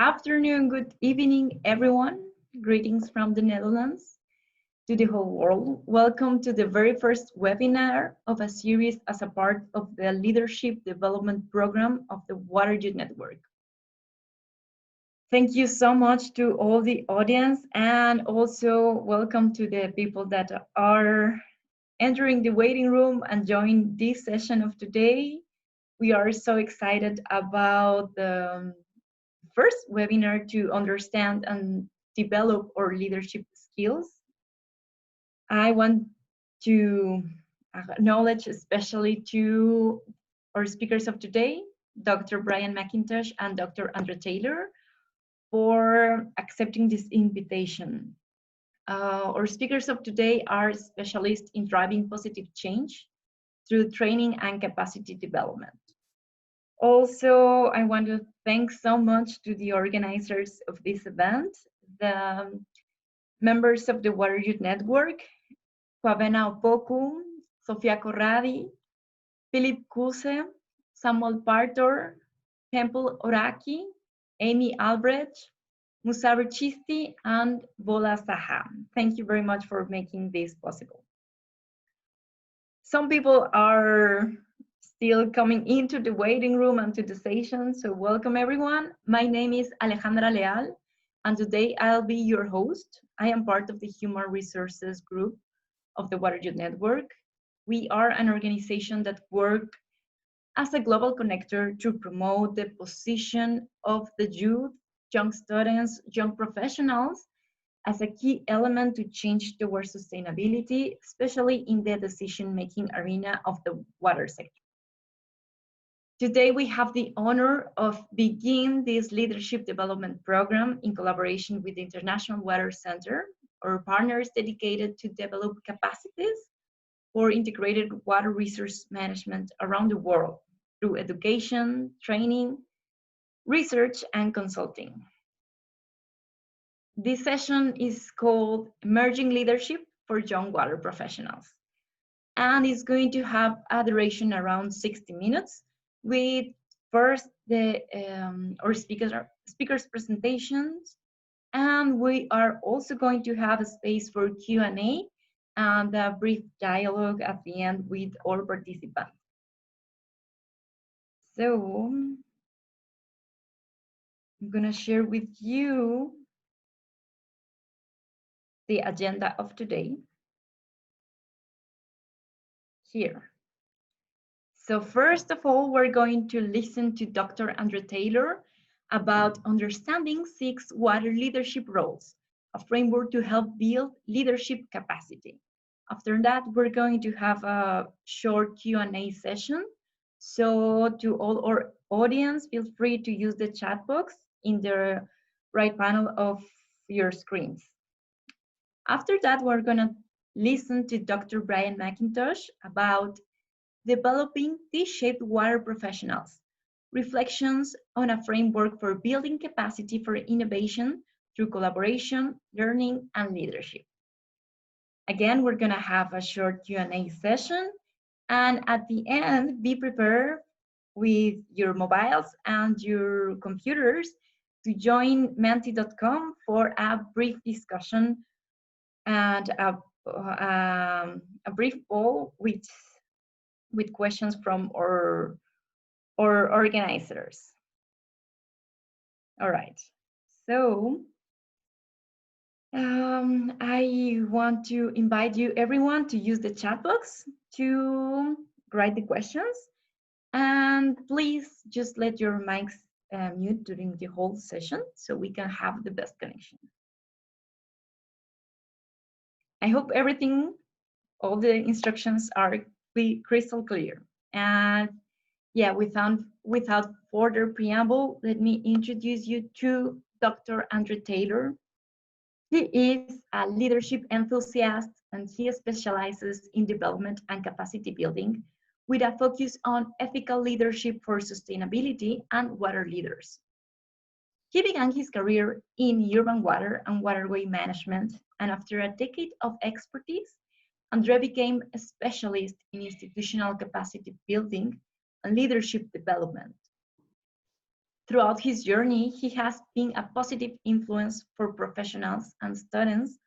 afternoon, good evening, everyone. Greetings from the Netherlands to the whole world. Welcome to the very first webinar of a series as a part of the Leadership Development Program of the Water Youth Network. Thank you so much to all the audience, and also welcome to the people that are entering the waiting room and join this session of today. We are so excited about the first webinar to understand and develop our leadership skills. I want to acknowledge especially to our speakers of today, Dr. Brian McIntosh and Dr. Andrea Taylor, for accepting this invitation. Our speakers of today are specialists in driving positive change through training and capacity development. Also, I want to thank so much to the organizers of this event, the members of the Water Youth Network, Pavena Opoku, Sofia Corradi, Philip Kuse, Samuel Partor, Temple Oraki, Amy Albrecht, Musaber Chisti, and Bola Saha. Thank you very much for making this possible. Some people are still coming into the waiting room and to the station, so welcome everyone. My name is Alejandra Leal, and today I'll be your host. I am part of the Human Resources Group of the Water Youth Network. We are an organization that works as a global connector to promote the position of the youth, young students, young professionals as a key element to change towards sustainability, especially in the decision-making arena of the water sector. Today, we have the honor of begin this leadership development program in collaboration with the International WaterCentre, our partners dedicated to develop capacities for integrated water resource management around the world through education, training, research, and consulting. This session is called Emerging Leadership for Young Water Professionals, and it's going to have a duration around 60 minutes with first our speakers' presentations, and we are also going to have a space for Q&A and a brief dialogue at the end with all participants. So I'm gonna share with you the agenda of today here. So first of all, we're going to listen to Dr. Andrea Taylor about understanding 6 water leadership roles, a framework to help build leadership capacity. After that, we're going to have a short Q&A session. So to all our audience, feel free to use the chat box in the right panel of your screens. After that, we're gonna listen to Dr. Brian McIntosh about developing T-shaped water professionals, reflections on a framework for building capacity for innovation through collaboration, learning, and leadership. Again, we're gonna have a short Q&A session, and at the end, be prepared with your mobiles and your computers to join menti.com for a brief discussion and a brief poll with questions from our organizers. All right, so I want to invite you everyone to use the chat box to write the questions, and please just let your mics mute during the whole session so we can have the best connection. I hope all the instructions are crystal clear. And yeah, without further preamble, let me introduce you to Dr. Andrea Taylor. He is a leadership enthusiast, and he specializes in development and capacity building with a focus on ethical leadership for sustainability and water leaders. He began his career in urban water and waterway management, and after a decade of expertise, Andrea became a specialist in institutional capacity building and leadership development. Throughout his journey, he has been a positive influence for professionals and students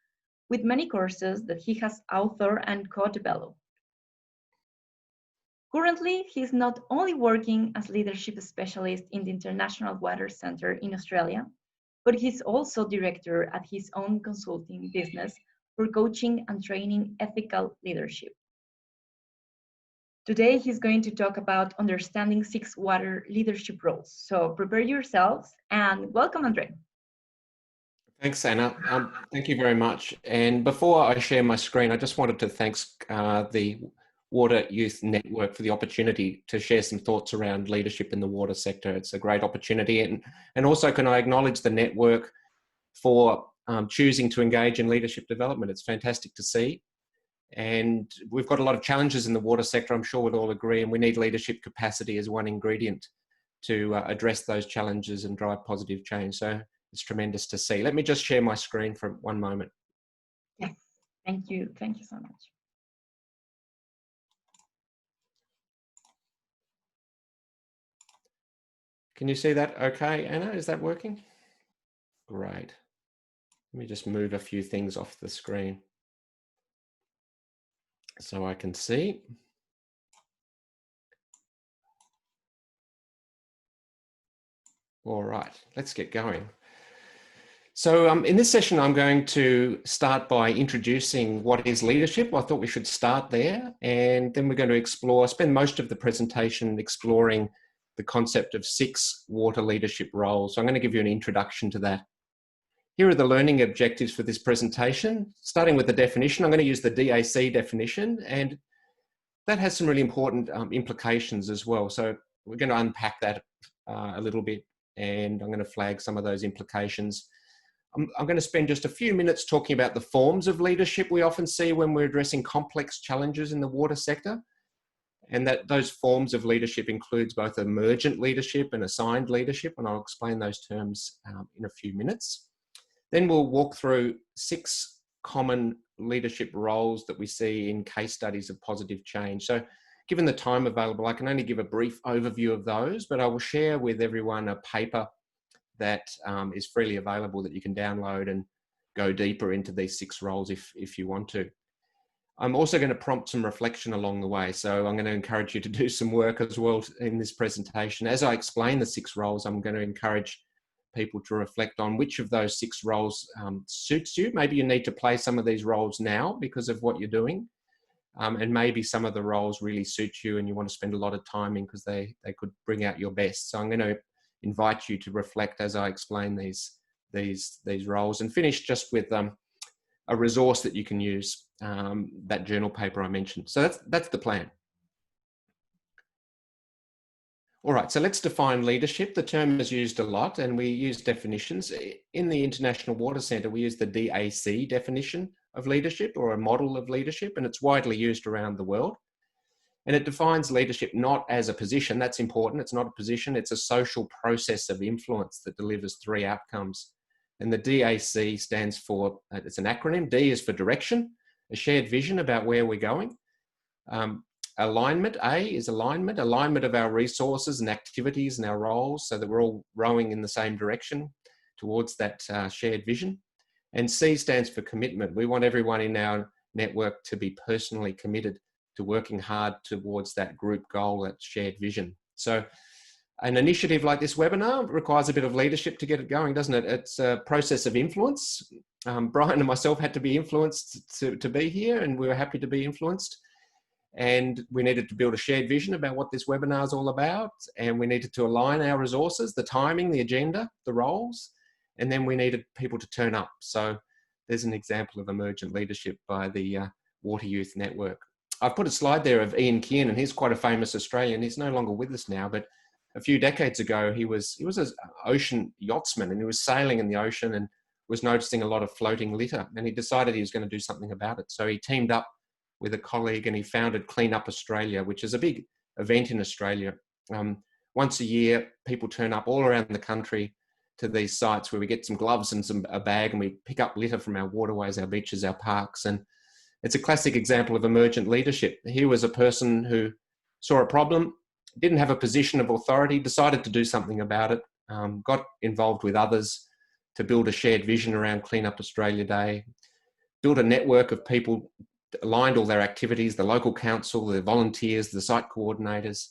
with many courses that he has authored and co-developed. Currently, he is not only working as leadership specialist in the International WaterCentre in Australia, but he's also director at his own consulting business for coaching and training ethical leadership. Today, he's going to talk about understanding 6 water leadership roles. So prepare yourselves and welcome, Andre. Thanks, Anna. Thank you very much. And before I share my screen, I just wanted to thank the Water Youth Network for the opportunity to share some thoughts around leadership in the water sector. It's a great opportunity. And also, can I acknowledge the network for choosing to engage in leadership development? It's fantastic to see. And we've got a lot of challenges in the water sector, I'm sure we'd all agree, and we need leadership capacity as one ingredient to address those challenges and drive positive change. So it's tremendous to see. Let me just share my screen for one moment. Yes, thank you. Thank you so much. Can you see that okay, Anna? Is that working? Great. Let me just move a few things off the screen so I can see. All right, let's get going. So in this session, I'm going to start by introducing what is leadership. I thought we should start there, and then we're going to spend most of the presentation exploring the concept of 6 water leadership roles. So I'm going to give you an introduction to that. Here are the learning objectives for this presentation. Starting with the definition, I'm going to use the DAC definition, and that has some really important implications as well. So we're going to unpack that a little bit, and I'm going to flag some of those implications. I'm going to spend just a few minutes talking about the forms of leadership we often see when we're addressing complex challenges in the water sector, and that those forms of leadership includes both emergent leadership and assigned leadership, and I'll explain those terms in a few minutes. Then we'll walk through 6 common leadership roles that we see in case studies of positive change. So given the time available, I can only give a brief overview of those, but I will share with everyone a paper that is freely available that you can download and go deeper into these 6 roles if you want to. I'm also going to prompt some reflection along the way. So I'm going to encourage you to do some work as well in this presentation. As I explain the 6 roles, I'm going to encourage people to reflect on which of those 6 roles suits you. Maybe you need to play some of these roles now because of what you're doing. And maybe some of the roles really suit you and you want to spend a lot of time in because they could bring out your best. So I'm going to invite you to reflect as I explain these roles, and finish just with a resource that you can use, that journal paper I mentioned. So that's the plan. All right, so let's define leadership. The term is used a lot and we use definitions. In the International WaterCentre, we use the DAC definition of leadership, or a model of leadership, and it's widely used around the world. And it defines leadership not as a position, that's important, it's not a position, it's a social process of influence that delivers 3 outcomes. And the DAC stands for, it's an acronym. D is for direction, a shared vision about where we're going. Alignment, A is alignment of our resources and activities and our roles so that we're all rowing in the same direction towards that shared vision. And C stands for commitment. We want everyone in our network to be personally committed to working hard towards that group goal, that shared vision. So an initiative like this webinar requires a bit of leadership to get it going, doesn't it? It's a process of influence. Brian and myself had to be influenced to be here, and we were happy to be influenced. And we needed to build a shared vision about what this webinar is all about. And we needed to align our resources, the timing, the agenda, the roles. And then we needed people to turn up. So there's an example of emergent leadership by the Water Youth Network. I've put a slide there of Ian Kiernan. He's quite a famous Australian. He's no longer with us now, but a few decades ago, he was an ocean yachtsman, and he was sailing in the ocean and was noticing a lot of floating litter. And he decided he was going to do something about it. So he teamed up with a colleague and he founded Clean Up Australia, which is a big event in Australia. Once a year, people turn up all around the country to these sites where we get some gloves and a bag, and we pick up litter from our waterways, our beaches, our parks. And it's a classic example of emergent leadership. Here was a person who saw a problem, didn't have a position of authority, decided to do something about it, got involved with others to build a shared vision around Clean Up Australia Day, build a network of people, aligned all their activities, the local council, the volunteers, the site coordinators,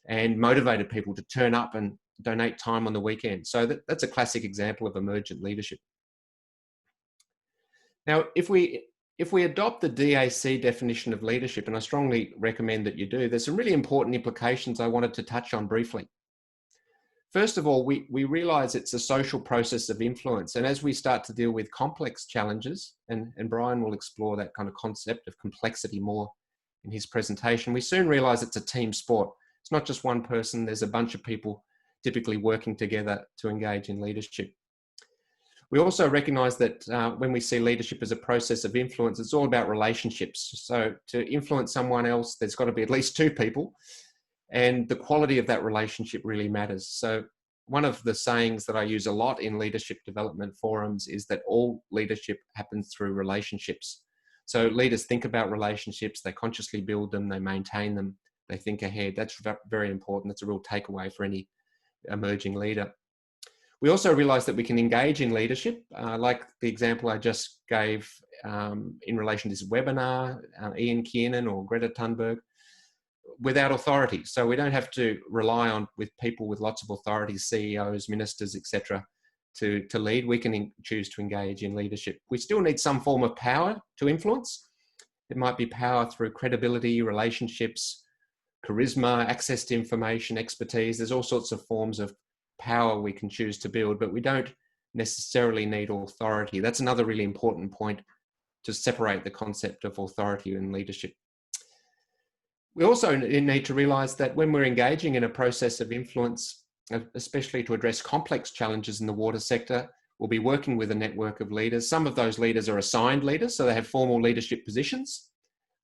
and motivated people to turn up and donate time on the weekend. So that's a classic example of emergent leadership. Now, if we adopt the DAC definition of leadership, and I strongly recommend that you do, there's some really important implications I wanted to touch on briefly. First of all, we realize it's a social process of influence. And as we start to deal with complex challenges, and Brian will explore that kind of concept of complexity more in his presentation, we soon realize it's a team sport. It's not just one person, there's a bunch of people typically working together to engage in leadership. We also recognize that when we see leadership as a process of influence, it's all about relationships. So to influence someone else, there's got to be at least two people, and the quality of that relationship really matters. So one of the sayings that I use a lot in leadership development forums is that all leadership happens through relationships. So leaders think about relationships, they consciously build them, they maintain them, they think ahead. That's very important. That's a real takeaway for any emerging leader. We also realize that we can engage in leadership, like the example I just gave in relation to this webinar, Ian Kiernan or Greta Thunberg, without authority. So we don't have to rely on people with lots of authority, CEOs, ministers, etc., to lead. We can choose to engage in leadership. We still need some form of power to influence. It might be power through credibility, relationships, charisma, access to information, expertise. There's all sorts of forms of power we can choose to build, but we don't necessarily need authority. That's another really important point to separate the concept of authority and leadership. We also need to realize that when we're engaging in a process of influence, especially to address complex challenges in the water sector, we'll be working with a network of leaders. Some of those leaders are assigned leaders, so they have formal leadership positions.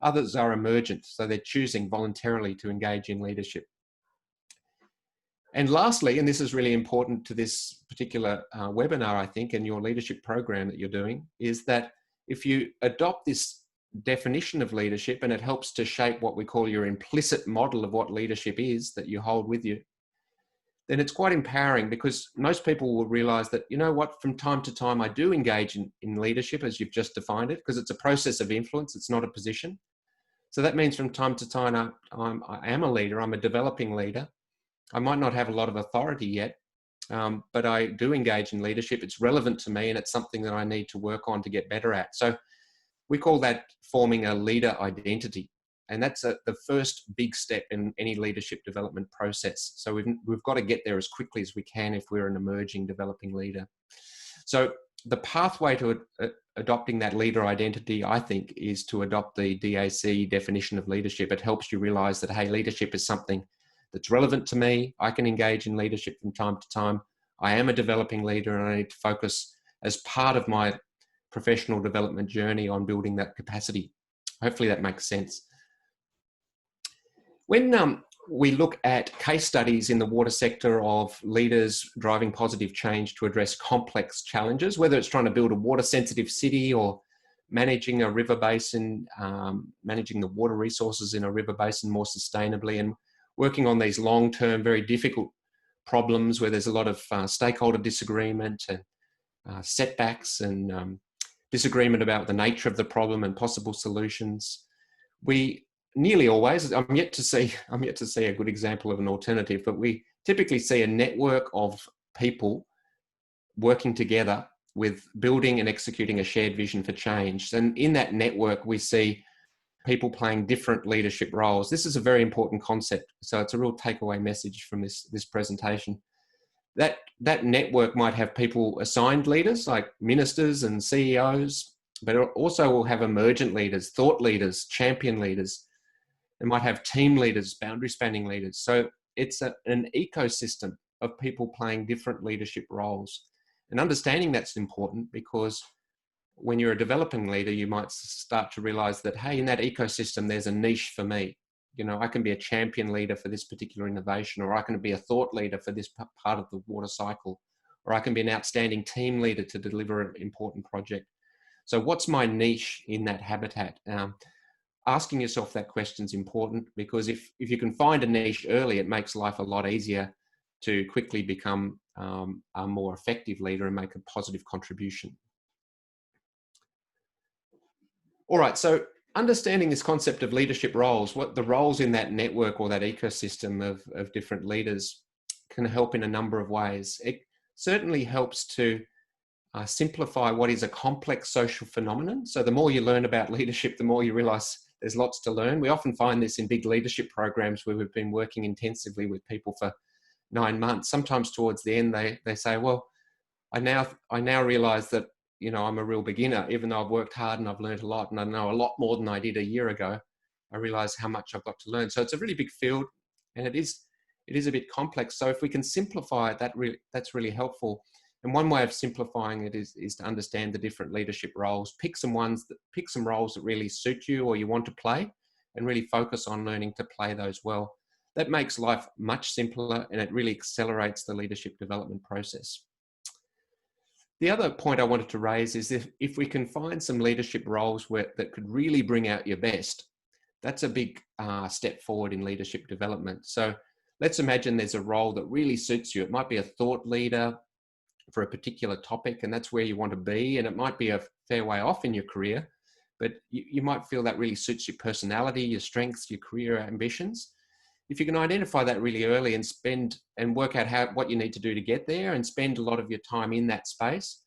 Others are emergent, so they're choosing voluntarily to engage in leadership. And lastly, and this is really important to this particular webinar, I think, and your leadership program that you're doing, is that if you adopt this definition of leadership and it helps to shape what we call your implicit model of what leadership is that you hold with you, then it's quite empowering, because most people will realize that, you know what, from time to time I do engage in leadership as you've just defined it, because it's a process of influence, it's not a position. So that means from time to time I am a leader, I'm a developing leader. I might not have a lot of authority yet, but I do engage in leadership. It's relevant to me and it's something that I need to work on to get better at. So we call that forming a leader identity. And that's the first big step in any leadership development process. So we've got to get there as quickly as we can if we're an emerging developing leader. So the pathway to adopting that leader identity, I think, is to adopt the DAC definition of leadership. It helps you realize that, hey, leadership is something that's relevant to me. I can engage in leadership from time to time. I am a developing leader and I need to focus as part of my professional development journey on building that capacity. Hopefully that makes sense. When we look at case studies in the water sector of leaders driving positive change to address complex challenges, whether it's trying to build a water sensitive city or managing a river basin, managing the water resources in a river basin more sustainably, and working on these long-term, very difficult problems where there's a lot of stakeholder disagreement and setbacks and disagreement about the nature of the problem and possible solutions. We nearly always, I'm yet to see a good example of an alternative, but we typically see a network of people working together with building and executing a shared vision for change. And in that network, we see people playing different leadership roles. This is a very important concept. So it's a real takeaway message from this presentation. That network might have people assigned leaders like ministers and CEOs, but it also will have emergent leaders, thought leaders, champion leaders. It might have team leaders, boundary spanning leaders. So it's an ecosystem of people playing different leadership roles. And understanding that's important, because when you're a developing leader, you might start to realize that, hey, in that ecosystem, there's a niche for me. You know, I can be a champion leader for this particular innovation, or I can be a thought leader for this part of the water cycle, or I can be an outstanding team leader to deliver an important project. So what's my niche in that habitat? Asking yourself that question is important, because if you can find a niche early, it makes life a lot easier to quickly become a more effective leader and make a positive contribution. All right, so understanding this concept of leadership roles, what the roles in that network or that ecosystem of different leaders can help in a number of ways. It certainly helps to simplify what is a complex social phenomenon. So the more you learn about leadership, the more you realize there's lots to learn. We often find this in big leadership programs where we've been working intensively with people for 9 months. Sometimes towards the end, they say, well, I now realize that, you know, I'm a real beginner, even though I've worked hard and I've learned a lot and I know a lot more than I did a year ago. I realize how much I've got to learn. So it's a really big field, and it is a bit complex. So if we can simplify it, that's really helpful. And one way of simplifying it is to understand the different leadership roles, pick some roles that really suit you or you want to play, and really focus on learning to play those well. That makes life much simpler, and it really accelerates the leadership development process. The other point I wanted to raise is if we can find some leadership roles that could really bring out your best, that's a big step forward in leadership development. So let's imagine there's a role that really suits you. It might be a thought leader for a particular topic, and that's where you want to be. And it might be a fair way off in your career, but you might feel that really suits your personality, your strengths, your career ambitions. If you can identify that really early and work out what you need to do to get there and spend a lot of your time in that space,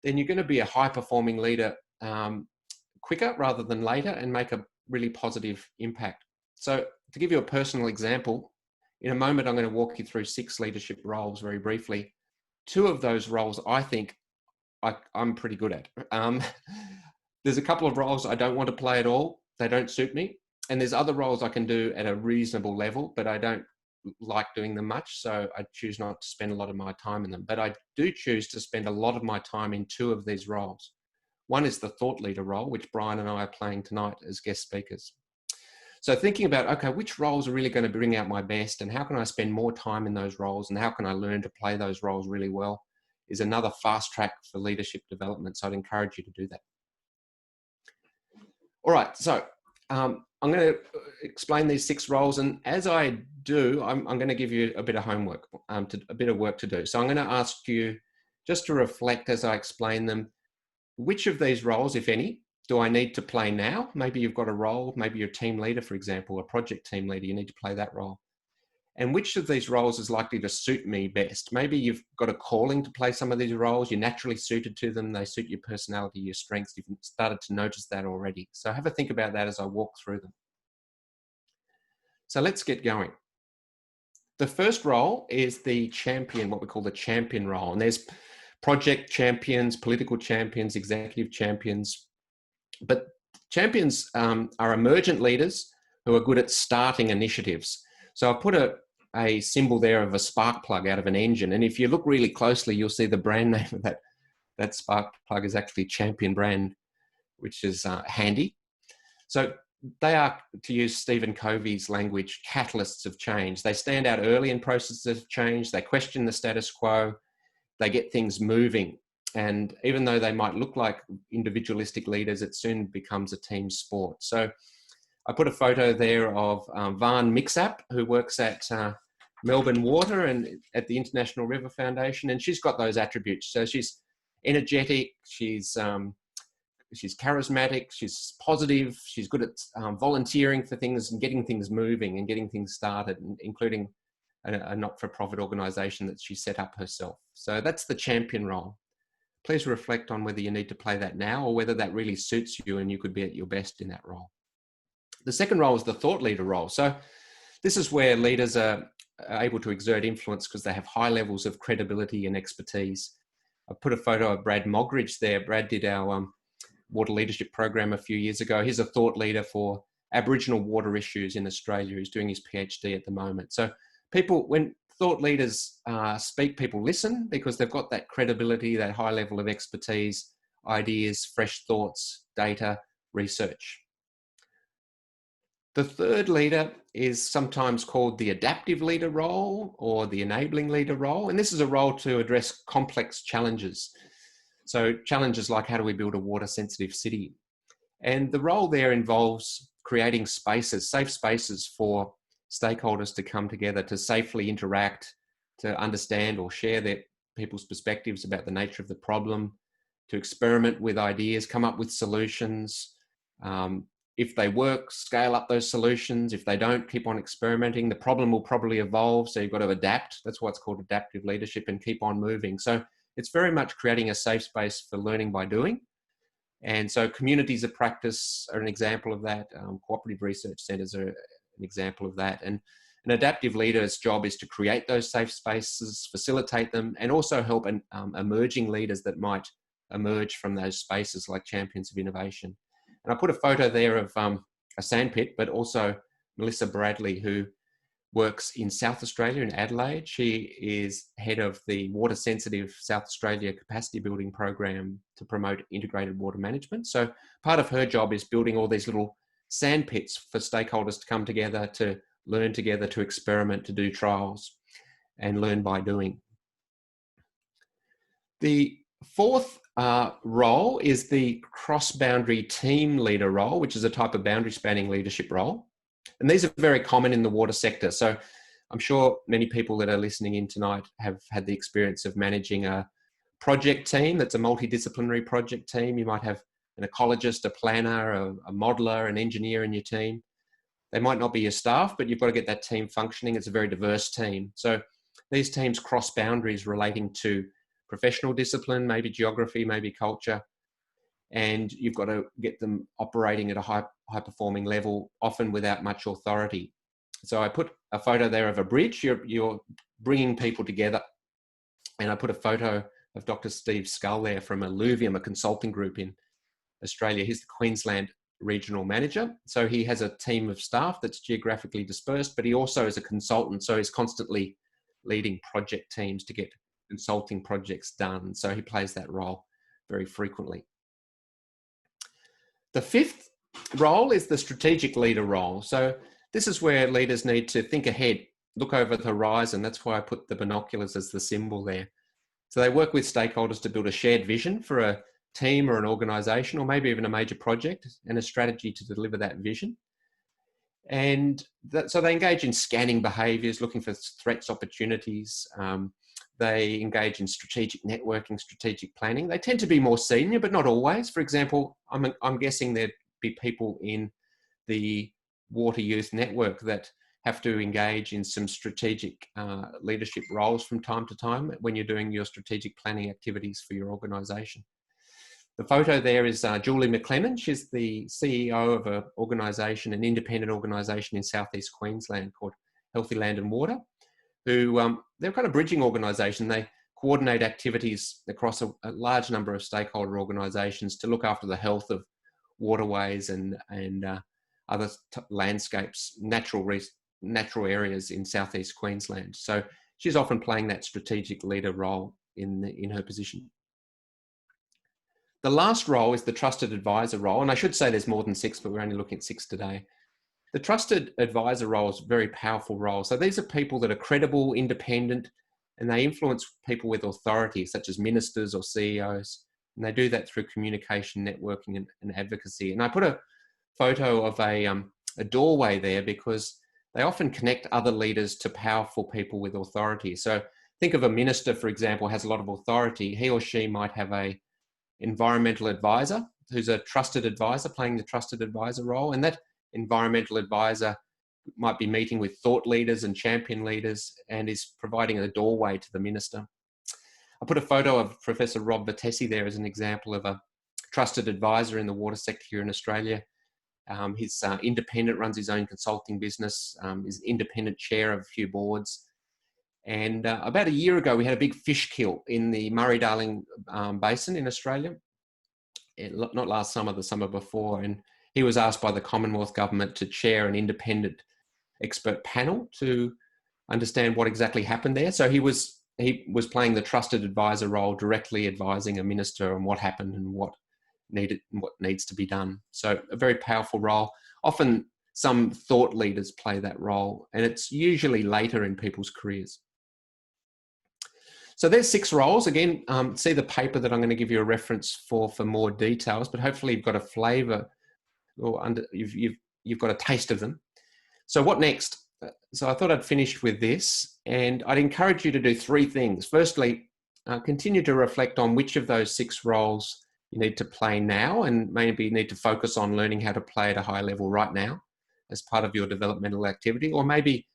then you're going to be a high-performing leader quicker rather than later and make a really positive impact. So to give you a personal example, in a moment I'm going to walk you through 6 leadership roles very briefly. 2 of those roles I think I'm pretty good at. There's a couple of roles I don't want to play at all. They don't suit me. And there's other roles I can do at a reasonable level, but I don't like doing them much. So I choose not to spend a lot of my time in them. But I do choose to spend a lot of my time in 2 of these roles. One is the thought leader role, which Brian and I are playing tonight as guest speakers. So thinking about, okay, which roles are really going to bring out my best and how can I spend more time in those roles and how can I learn to play those roles really well is another fast track for leadership development. So I'd encourage you to do that. All right, so I'm going to explain these 6 roles, and as I do, I'm going to give you a bit of homework, a bit of work to do. So I'm going to ask you just to reflect as I explain them, which of these roles, if any, do I need to play now? Maybe you've got a role, maybe you're a team leader, for example, a project team leader, you need to play that role. And which of these roles is likely to suit me best? Maybe you've got a calling to play some of these roles, you're naturally suited to them, they suit your personality, your strengths, you've started to notice that already. So have a think about that as I walk through them. So let's get going. The first role is the champion, what we call the champion role. And there's project champions, political champions, executive champions. But champions are emergent leaders who are good at starting initiatives. So I've put a symbol there of a spark plug out of an engine. And if you look really closely, you'll see the brand name of that spark plug is actually Champion brand, which is handy. So they are, to use Stephen Covey's language, catalysts of change. They stand out early in processes of change. They question the status quo. They get things moving. And even though they might look like individualistic leaders, it soon becomes a team sport. So I put a photo there of Van Mixap, who works at Melbourne Water and at the International River Foundation. And she's got those attributes. So she's energetic, she's charismatic, she's positive, she's good at volunteering for things and getting things moving and getting things started, including a not-for-profit organisation that she set up herself. So that's the champion role. Please reflect on whether you need to play that now or whether that really suits you and you could be at your best in that role. The second role is the thought leader role. So this is where leaders are able to exert influence because they have high levels of credibility and expertise. I put a photo of Brad Mogridge there. Brad did our water leadership program a few years ago. He's a thought leader for Aboriginal water issues in Australia. He's doing his PhD at the moment. So when thought leaders speak, people listen because they've got that credibility, that high level of expertise, ideas, fresh thoughts, data, research. The third leader is sometimes called the adaptive leader role or the enabling leader role. And this is a role to address complex challenges. So challenges like how do we build a water sensitive city? And the role there involves creating spaces, safe spaces for stakeholders to come together to safely interact, to understand or share their people's perspectives about the nature of the problem, to experiment with ideas, come up with solutions. If they work, scale up those solutions. If they don't, keep on experimenting. The problem will probably evolve, so you've got to adapt. That's why it's called adaptive leadership, and keep on moving. So it's very much creating a safe space for learning by doing. And so communities of practice are an example of that. Cooperative research centres are an example of that. And an adaptive leader's job is to create those safe spaces, facilitate them, and also help emerging leaders that might emerge from those spaces, like champions of innovation. And I put a photo there of a sandpit, but also Melissa Bradley, who works in South Australia, in Adelaide. She is head of the Water Sensitive South Australia capacity building program to promote integrated water management. So part of her job is building all these little sandpits for stakeholders to come together, to learn together, to experiment, to do trials, and learn by doing. The fourth role is the cross-boundary team leader role, which is a type of boundary spanning leadership role. And these are very common in the water sector. So I'm sure many people that are listening in tonight have had the experience of managing a project team that's a multidisciplinary project team. You might have an ecologist, a planner, a modeler, an engineer in your team. They might not be your staff, but you've got to get that team functioning. It's a very diverse team. So these teams cross boundaries relating to professional discipline, maybe geography, maybe culture, and you've got to get them operating at a high performing level, often without much authority. So I put a photo there of a bridge. You're bringing people together, and I put a photo of Dr. Steve Scull there from Alluvium, a consulting group in Australia. He's the Queensland regional manager. So he has a team of staff that's geographically dispersed, but he also is a consultant. So he's constantly leading project teams to get consulting projects done. So he plays that role very frequently. The fifth role is the strategic leader role. So this is where leaders need to think ahead, look over the horizon. That's why I put the binoculars as the symbol there. So they work with stakeholders to build a shared vision for a team or an organisation, or maybe even a major project, and a strategy to deliver that vision. And so they engage in scanning behaviours, looking for threats, opportunities. They engage in strategic networking, strategic planning. They tend to be more senior, but not always. For example, I'm guessing there'd be people in the Water Youth Network that have to engage in some strategic leadership roles from time to time when you're doing your strategic planning activities for your organisation. The photo there is Julie McLennan. She's the CEO of an organisation, an independent organisation in southeast Queensland called Healthy Land and Water, who they're kind of bridging organisation. They coordinate activities across a large number of stakeholder organisations to look after the health of waterways and other landscapes, natural areas in southeast Queensland. So she's often playing that strategic leader role in her position. The last role is the trusted advisor role. And I should say there's more than 6, but we're only looking at 6 today. The trusted advisor role is a very powerful role. So these are people that are credible, independent, and they influence people with authority, such as ministers or CEOs. And they do that through communication, networking, and advocacy. And I put a photo of a doorway there because they often connect other leaders to powerful people with authority. So think of a minister, for example, has a lot of authority. He or she might have a environmental advisor who's a trusted advisor, playing the trusted advisor role. And that environmental advisor might be meeting with thought leaders and champion leaders and is providing a doorway to the minister. I put a photo of Professor Rob Vertesi there as an example of a trusted advisor in the water sector here in Australia. He's independent, runs his own consulting business, is independent chair of a few boards. And about a year ago, we had a big fish kill in the Murray-Darling Basin in Australia. Not last summer, the summer before. And he was asked by the Commonwealth Government to chair an independent expert panel to understand what exactly happened there. So he was playing the trusted advisor role, directly advising a minister on what happened and what needs to be done. So a very powerful role. Often some thought leaders play that role, and it's usually later in people's careers. So there's 6 roles. Again, see the paper that I'm going to give you a reference for more details, but hopefully you've got a flavour or you've got a taste of them. So what next? So I thought I'd finish with this, And I'd encourage you to do three things. Firstly, continue to reflect on which of those 6 roles you need to play now, and maybe you need to focus on learning how to play at a high level right now as part of your developmental activity. Or maybe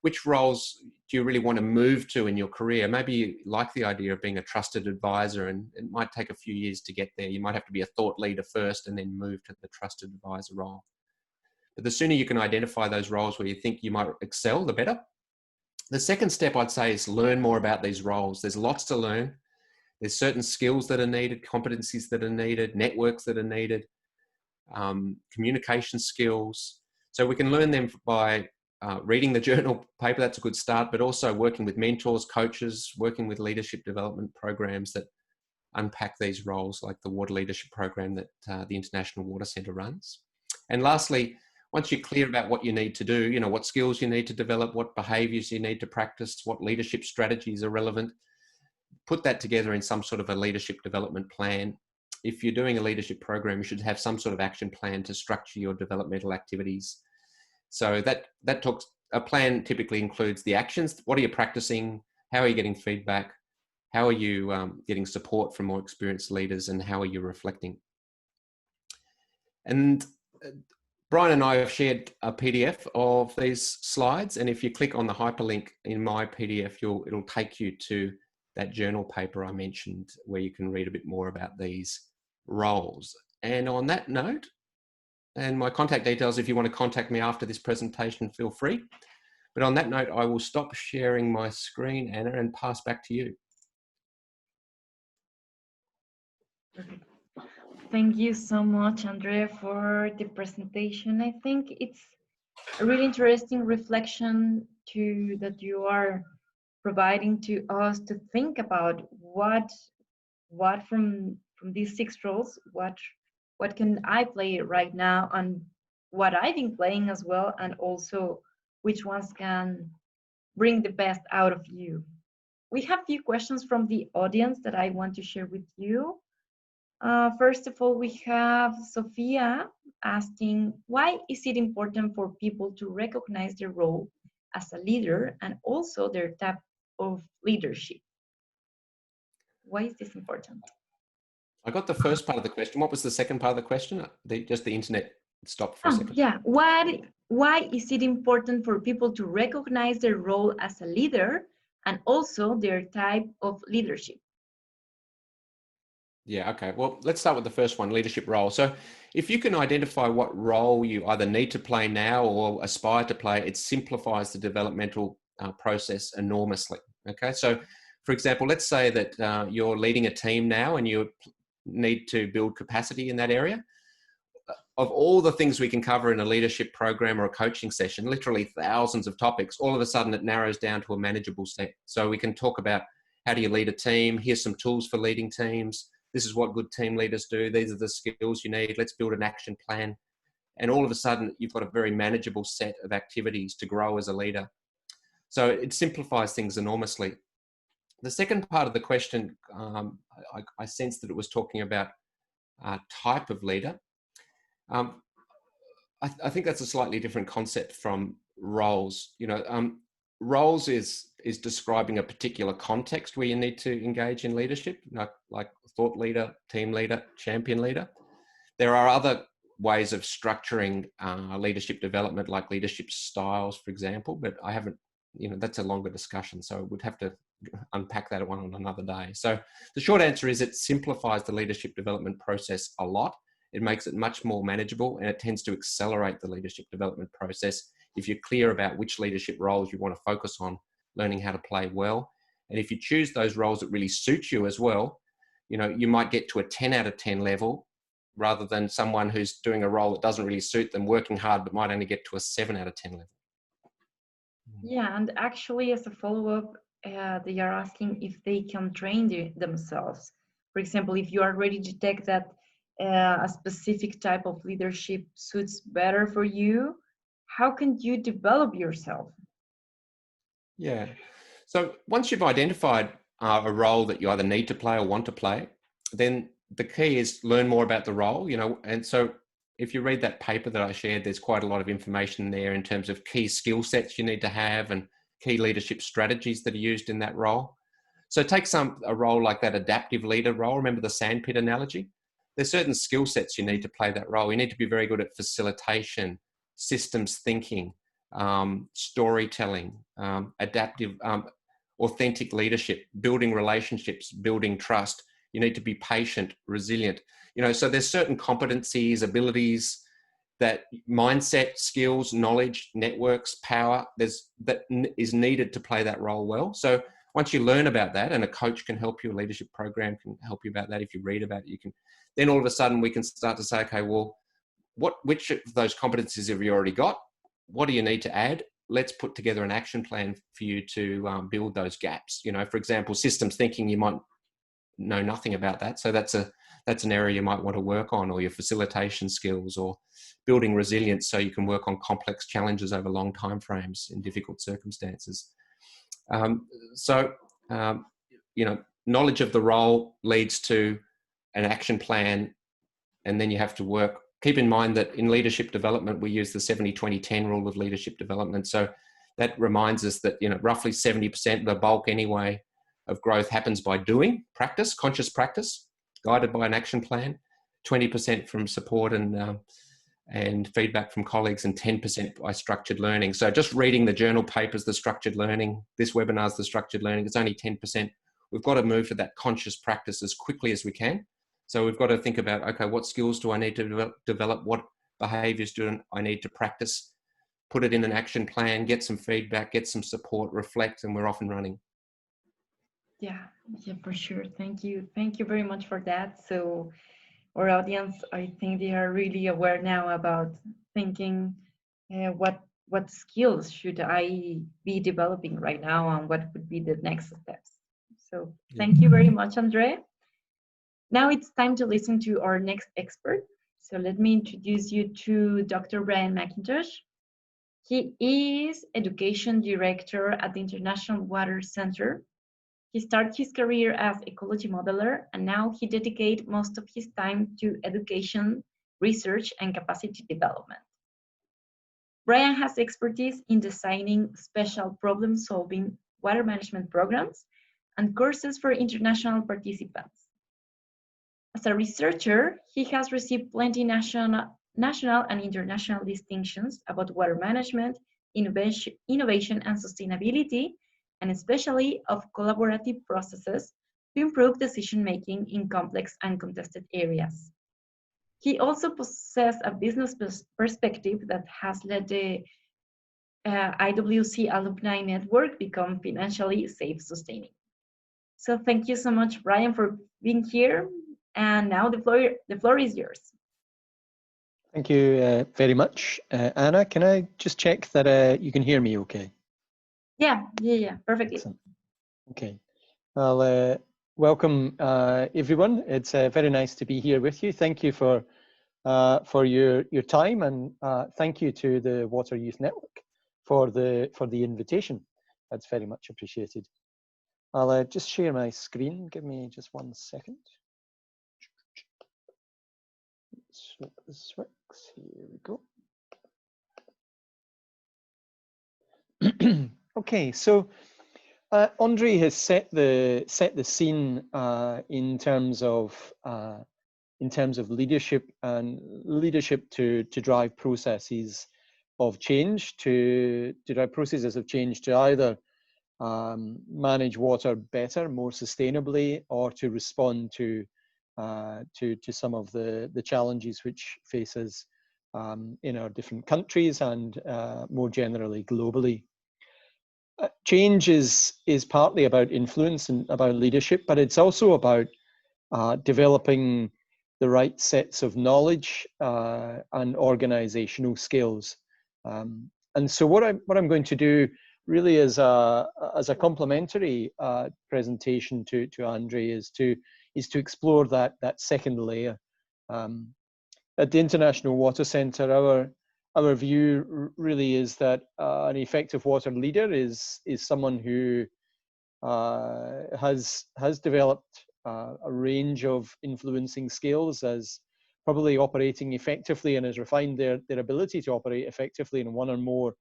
which roles do you really want to move to in your career? Maybe you like the idea of being a trusted advisor, and it might take a few years to get there. You might have to be a thought leader first and then move to the trusted advisor role. But the sooner you can identify those roles where you think you might excel, the better. The second step I'd say is learn more about these roles. There's lots to learn. There's certain skills that are needed, competencies that are needed, networks that are needed, communication skills. So we can learn them by reading the journal paper. That's a good start, but also working with mentors, coaches, working with leadership development programs that unpack these roles, like the water leadership program that the International WaterCentre runs. And lastly, once you're clear about what you need to do, what skills you need to develop, what behaviours you need to practice, what leadership strategies are relevant, put that together in some sort of a leadership development plan. If you're doing a leadership program, you should have some sort of action plan to structure your developmental activities. So that talks, a plan typically includes the actions. What are you practicing? How are you getting feedback? How are you getting support from more experienced leaders? And how are you reflecting? And Brian and I have shared a PDF of these slides, and if you click on the hyperlink in my PDF, it'll take you to that journal paper I mentioned, where you can read a bit more about these roles. And on that note, and my contact details, if you want to contact me after this presentation, feel free. But on that note, I will stop sharing my screen, Anna, and pass back to you. Thank you so much, Andrea, for the presentation. I think it's a really interesting reflection that you are providing to us to think about what from these 6 roles, what can I play right now, and what I've been playing as well, and also which ones can bring the best out of you. We have a few questions from the audience that I want to share with you. First of all, we have Sophia asking, why is it important for people to recognize their role as a leader and also their type of leadership? Why is this important? I got the first part of the question. What was the second part of the question? Just the internet stopped for a second. Yeah. Why is it important for people to recognize their role as a leader and also their type of leadership? Yeah, okay. Well, let's start with the first one, leadership role. So if you can identify what role you either need to play now or aspire to play, it simplifies the developmental process enormously. Okay, so for example, let's say that you're leading a team now and you need to build capacity in that area. Of all the things we can cover in a leadership program or a coaching session, literally thousands of topics, all of a sudden it narrows down to a manageable set. So we can talk about how do you lead a team? Here's some tools for leading teams. This is what good team leaders do. These are the skills you need. Let's build an action plan. And all of a sudden, you've got a very manageable set of activities to grow as a leader. So it simplifies things enormously. The second part of the question, I sensed that it was talking about type of leader. I think that's a slightly different concept from roles. Roles is describing a particular context where you need to engage in leadership, like thought leader, team leader, champion leader. There are other ways of structuring leadership development, like leadership styles, for example, but I haven't, that's a longer discussion. So we'd have to unpack that one on another day. So the short answer is it simplifies the leadership development process a lot. It makes it much more manageable, and it tends to accelerate the leadership development process if you're clear about which leadership roles you want to focus on, learning how to play well. And if you choose those roles that really suit you as well, you might get to a 10 out of 10 level rather than someone who's doing a role that doesn't really suit them, working hard, but might only get to a 7 out of 10 level. Yeah, and actually as a follow-up, they are asking if they can train themselves. For example, if you are ready to take that a specific type of leadership suits better for you, how can you develop yourself? Yeah. So once you've identified a role that you either need to play or want to play, then the key is learn more about the role, and so if you read that paper that I shared, there's quite a lot of information there in terms of key skill sets you need to have and key leadership strategies that are used in that role. So take a role like that adaptive leader role. Remember the sandpit analogy? There's certain skill sets you need to play that role. You need to be very good at facilitation, systems thinking, storytelling, adaptive, authentic leadership, building relationships, building trust. You need to be patient, resilient. You know, so there's certain competencies, abilities, that mindset, skills, knowledge, networks, power, that is needed to play that role well. So once you learn about that, and a coach can help you, a leadership program can help you about that. If you read about it, you can, then all of a sudden we can start to say, okay, well, which of those competencies have you already got? What do you need to add? Let's put together an action plan for you to build those gaps. You know, for example, systems thinking, you might know nothing about that. So that's an area you might want to work on, or your facilitation skills, or building resilience so you can work on complex challenges over long time frames in difficult circumstances. You know, knowledge of the role leads to an action plan, and then you have to work. Keep in mind that in leadership development, we use the 70-20-10 rule of leadership development. So that reminds us that, you know, roughly 70%, the bulk anyway, of growth happens by doing, practice, conscious practice, guided by an action plan, 20% from support and feedback from colleagues, and 10% by structured learning. So just reading the journal papers, the structured learning, this webinar's the structured learning, it's only 10%. We've got to move to that conscious practice as quickly as we can. So we've got to think about, okay, what skills do I need to develop? What behaviors do I need to practice? Put it in an action plan, get some feedback, get some support, reflect, and we're off and running. Yeah, for sure. Thank you. Thank you very much for that. So our audience, I think they are really aware now about thinking what skills should I be developing right now, and what would be the next steps. So thank you very much, Andre. Now it's time to listen to our next expert. So let me introduce you to Dr. Brian McIntosh. He is Education Director at the International WaterCentre. He started his career as ecology modeler, and now he dedicates most of his time to education, research, and capacity development. Brian has expertise in designing special problem-solving water management programs and courses for international participants. As a researcher, he has received plenty national and international distinctions about water management, innovation and sustainability, and especially of collaborative processes to improve decision-making in complex and contested areas. He also possesses a business perspective that has led the IWC Alumni Network become financially self-sustaining. So thank you so much, Brian, for being here. And now the floor is yours. Thank you very much. Anna, can I just check that you can hear me okay? Yeah, perfectly. Excellent. Okay. Well, welcome everyone. It's very nice to be here with you. Thank you for your time, and thank you to the Water Youth Network for the invitation. That's very much appreciated. I'll just share my screen. Give me just 1 second. So this works. Here we go. Okay, so Andre has set the scene in terms of leadership, and leadership to drive processes of change, to drive processes of change to either manage water better, more sustainably, or to respond to some of the challenges which face us in our different countries and more generally globally. Change is partly about influence and about leadership, but it's also about developing the right sets of knowledge and organizational skills. And so what I'm going to do really as a complementary presentation to Andre is to explore that second layer. At the International WaterCentre, our view really is that an effective water leader is someone who has developed a range of influencing skills, as probably operating effectively, and has refined their ability to operate effectively in one or more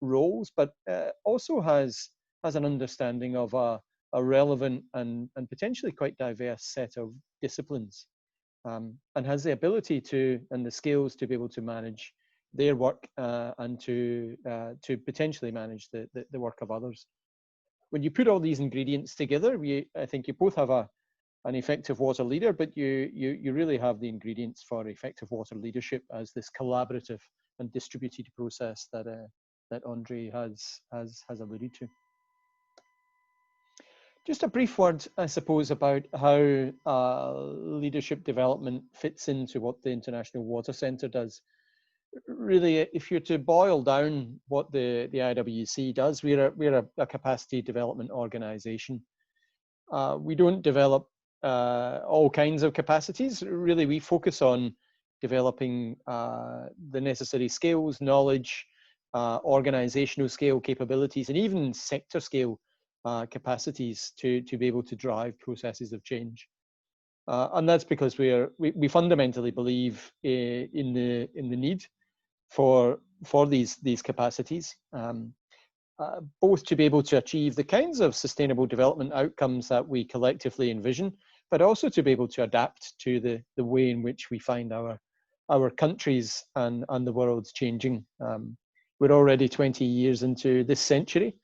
roles, but also has an understanding of a relevant and potentially quite diverse set of disciplines, and has the ability to and the skills to be able to manage their work and to potentially manage the work of others. When you put all these ingredients together, I think you both have an effective water leader, but you really have the ingredients for effective water leadership as this collaborative and distributed process that Andre has alluded to. Just a brief word, I suppose, about how leadership development fits into what the International WaterCentre does. Really, if you're to boil down what the IWC does, we're a capacity development organisation. We don't develop all kinds of capacities. Really, we focus on developing the necessary skills, knowledge, organisational scale capabilities, and even sector scale capacities to be able to drive processes of change. And that's because we fundamentally believe in the need for these capacities, both to be able to achieve the kinds of sustainable development outcomes that we collectively envision, but also to be able to adapt to the way in which we find our countries and the world's changing. We're already 20 years into this century,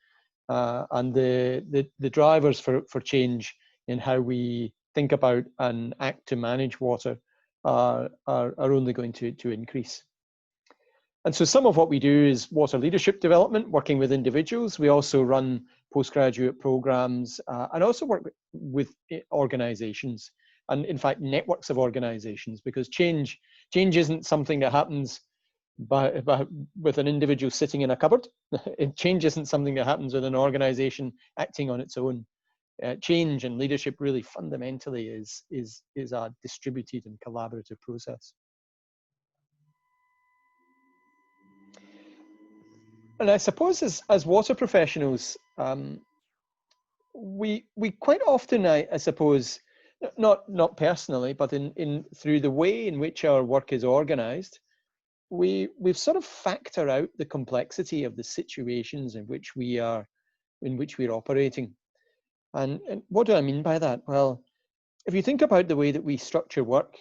and the drivers for change in how we think about and act to manage water are only going to increase. And so some of what we do is water leadership development, working with individuals. We also run postgraduate programs and also work with organizations, and in fact networks of organizations, because change isn't something that happens with an individual sitting in a cupboard. Change isn't something that happens with an organization acting on its own. Change and leadership really fundamentally is a distributed and collaborative process. And I suppose as water professionals, we quite often, I suppose, not personally, but in through the way in which our work is organised, we've sort of factor out the complexity of the situations in which we're operating. And what do I mean by that? Well, if you think about the way that we structure work,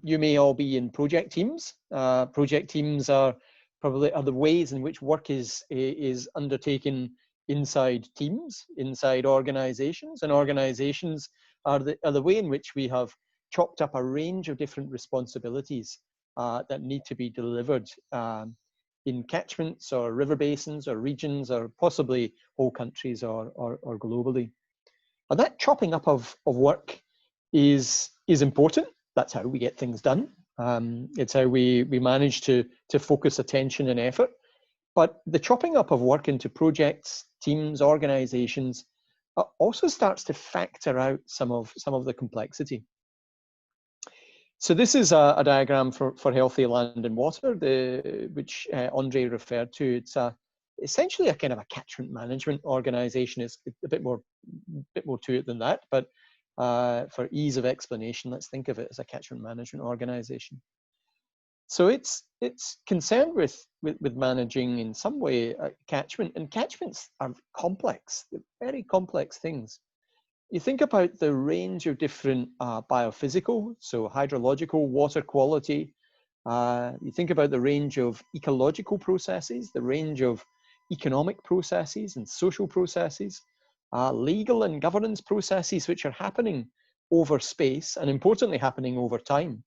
you may all be in project teams. Project teams are the ways in which work is undertaken inside teams, inside organizations, and organizations are the way in which we have chopped up a range of different responsibilities that need to be delivered in catchments or river basins or regions or possibly whole countries or globally. And that chopping up of work is important. That's how we get things done. It's how we manage to focus attention and effort. But the chopping up of work into projects, teams, organizations also starts to factor out some of the complexity. So this is a diagram for Healthy Land and Water, which Andre referred to. It's essentially a kind of a catchment management organization. It's a bit more to it than that, but for ease of explanation, let's think of it as a catchment management organization. So it's concerned with managing in some way a catchment, and catchments are complex. They're very complex things. You think about the range of different biophysical, so hydrological, water quality. You think about the range of ecological processes, the range of economic processes and social processes, legal and governance processes which are happening over space and importantly happening over time.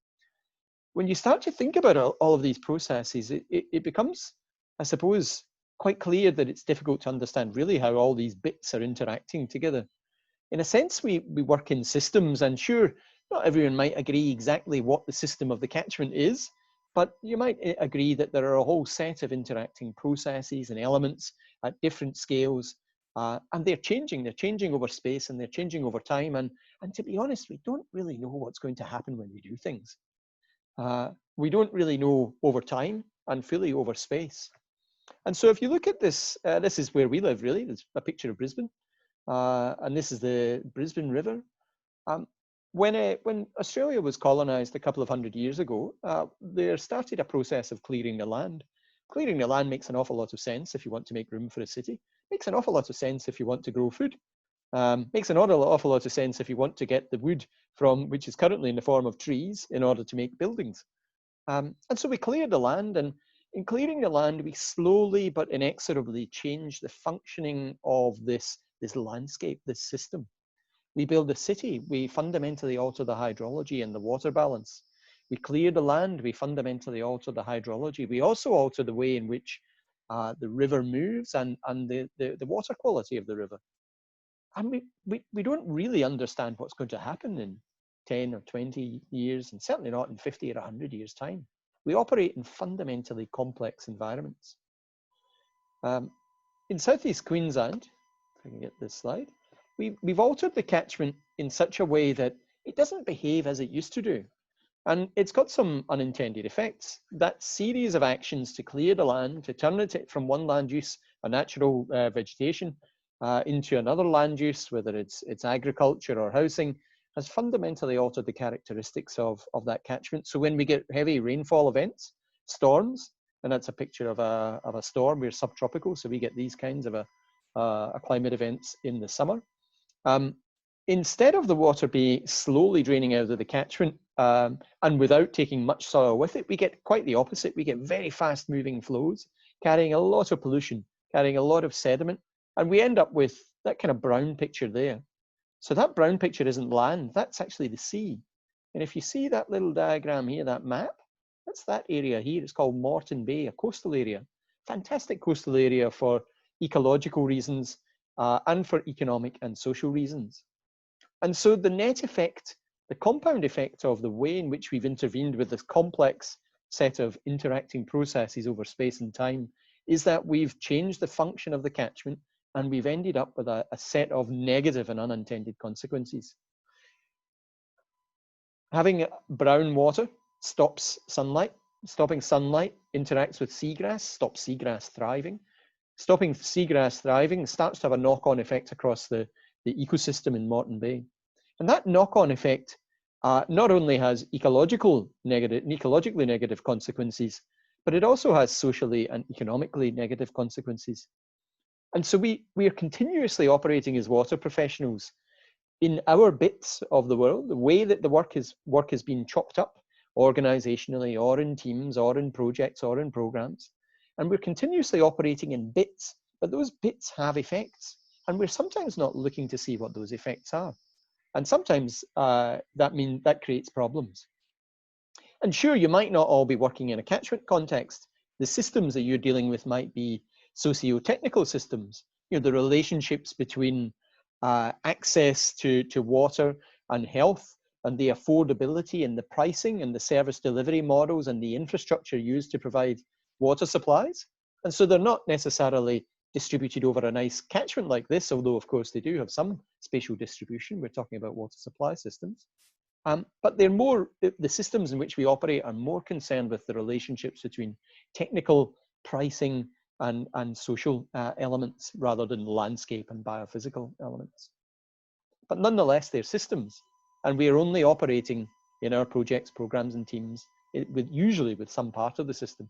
When you start to think about all of these processes, it becomes, I suppose, quite clear that it's difficult to understand really how all these bits are interacting together. In a sense, we work in systems, and sure, not everyone might agree exactly what the system of the catchment is, but you might agree that there are a whole set of interacting processes and elements at different scales, and they're changing over space and they're changing over time. And to be honest, we don't really know what's going to happen when we do things. We don't really know over time and fully over space. And so if you look at this, this is where we live really. There's a picture of Brisbane, and this is the Brisbane River. When Australia was colonised a couple of 100 years ago, there started a process of clearing the land. Clearing the land makes an awful lot of sense if you want to make room for a city. Makes an awful lot of sense if you want to grow food. Makes an awful lot of sense if you want to get the wood from, which is currently in the form of trees, in order to make buildings. And so we cleared the land, and in clearing the land, we slowly but inexorably change the functioning of this landscape, this system. We build a city, we fundamentally alter the hydrology and the water balance. We clear the land, we fundamentally alter the hydrology. We also alter the way in which the river moves and the water quality of the river. And we don't really understand what's going to happen in 10 or 20 years, and certainly not in 50 or 100 years' time. We operate in fundamentally complex environments. In southeast Queensland, if I can get this slide, we've altered the catchment in such a way that it doesn't behave as it used to do. And it's got some unintended effects. That series of actions to clear the land, to turn it from one land use, a natural vegetation, into another land use, whether it's agriculture or housing, has fundamentally altered the characteristics of that catchment. So when we get heavy rainfall events, storms, and that's a picture of a storm, we're subtropical, so we get these kinds of a climate events in the summer. Instead of the water being slowly draining out of the catchment and without taking much soil with it, we get quite the opposite. We get very fast moving flows, carrying a lot of pollution, carrying a lot of sediment, and we end up with that kind of brown picture there. So that brown picture isn't land, that's actually the sea. And if you see that little diagram here, that map, that's that area here. It's called Moreton Bay, a coastal area. Fantastic coastal area for ecological reasons and for economic and social reasons. And so the net effect, the compound effect of the way in which we've intervened with this complex set of interacting processes over space and time is that we've changed the function of the catchment, and we've ended up with a set of negative and unintended consequences. Having brown water stops sunlight. Stopping sunlight interacts with seagrass, stops seagrass thriving. Stopping seagrass thriving starts to have a knock-on effect across the ecosystem in Moreton Bay. And that knock-on effect not only has ecologically negative consequences, but it also has socially and economically negative consequences. And so we are continuously operating as water professionals in our bits of the world, the way that the work has been chopped up organizationally, or in teams, or in projects, or in programs. And we're continuously operating in bits, but those bits have effects. And we're sometimes not looking to see what those effects are. And sometimes that creates problems. And sure, you might not all be working in a catchment context. The systems that you're dealing with might be socio-technical systems, the relationships between access to water and health, and the affordability and the pricing and the service delivery models and the infrastructure used to provide water supplies. And so they're not necessarily distributed over a nice catchment like this, although of course they do have some spatial distribution. We're talking about water supply systems. But they're more, the systems in which we operate are more concerned with the relationships between technical, pricing, and social elements rather than landscape and biophysical elements. But nonetheless, they're systems, and we are only operating in our projects, programs, and teams usually with some part of the system.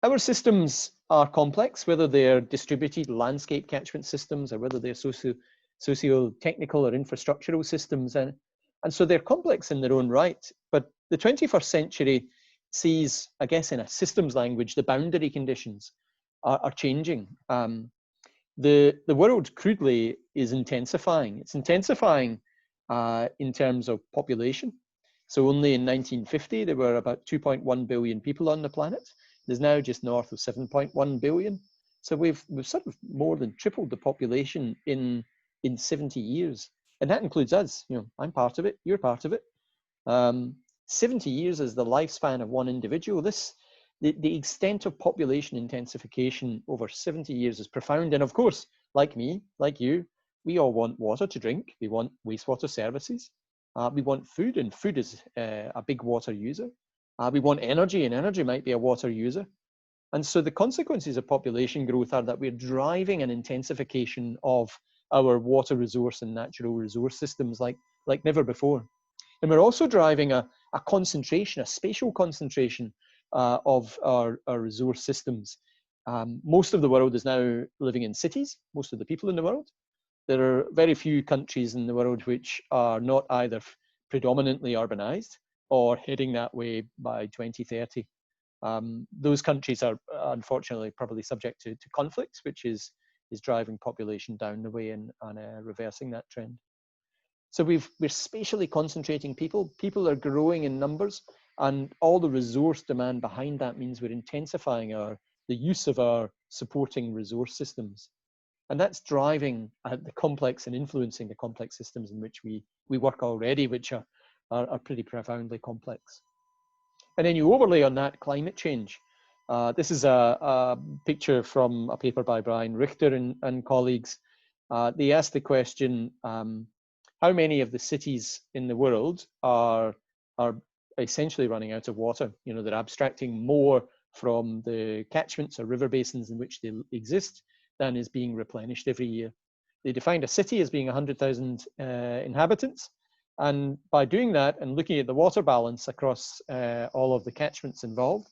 Our systems are complex, whether they're distributed landscape catchment systems or whether they're socio-technical or infrastructural systems. And so they're complex in their own right. But the 21st century sees, I guess in a systems language, the boundary conditions are changing. The world crudely is intensifying. It's intensifying in terms of population. So only in 1950, there were about 2.1 billion people on the planet. There's now just north of 7.1 billion. So we've sort of more than tripled the population in 70 years. And that includes us. I'm part of it, you're part of it. 70 years is the lifespan of one individual. The extent of population intensification over 70 years is profound. And of course, like me, like you, we all want water to drink. We want wastewater services. We want food, and food is a big water user. We want energy, and energy might be a water user. And so the consequences of population growth are that we're driving an intensification of our water resource and natural resource systems like never before. And we're also driving a concentration, a spatial concentration of our resource systems. Most of the world is now living in cities, most of the people in the world. There are very few countries in the world which are not either predominantly urbanized or heading that way by 2030. Those countries are unfortunately probably subject to conflict, which is driving population down the way and reversing that trend. So we're spatially concentrating people. People are growing in numbers, and all the resource demand behind that means we're intensifying the use of our supporting resource systems. And that's driving the complex and influencing the complex systems in which we work already, which are pretty profoundly complex. And then you overlay on that climate change. This is a picture from a paper by Brian Richter and colleagues. They asked the question, how many of the cities in the world are essentially running out of water? You know, they're abstracting more from the catchments or river basins in which they exist than is being replenished every year. They defined a city as being 100,000 inhabitants. And by doing that and looking at the water balance across all of the catchments involved,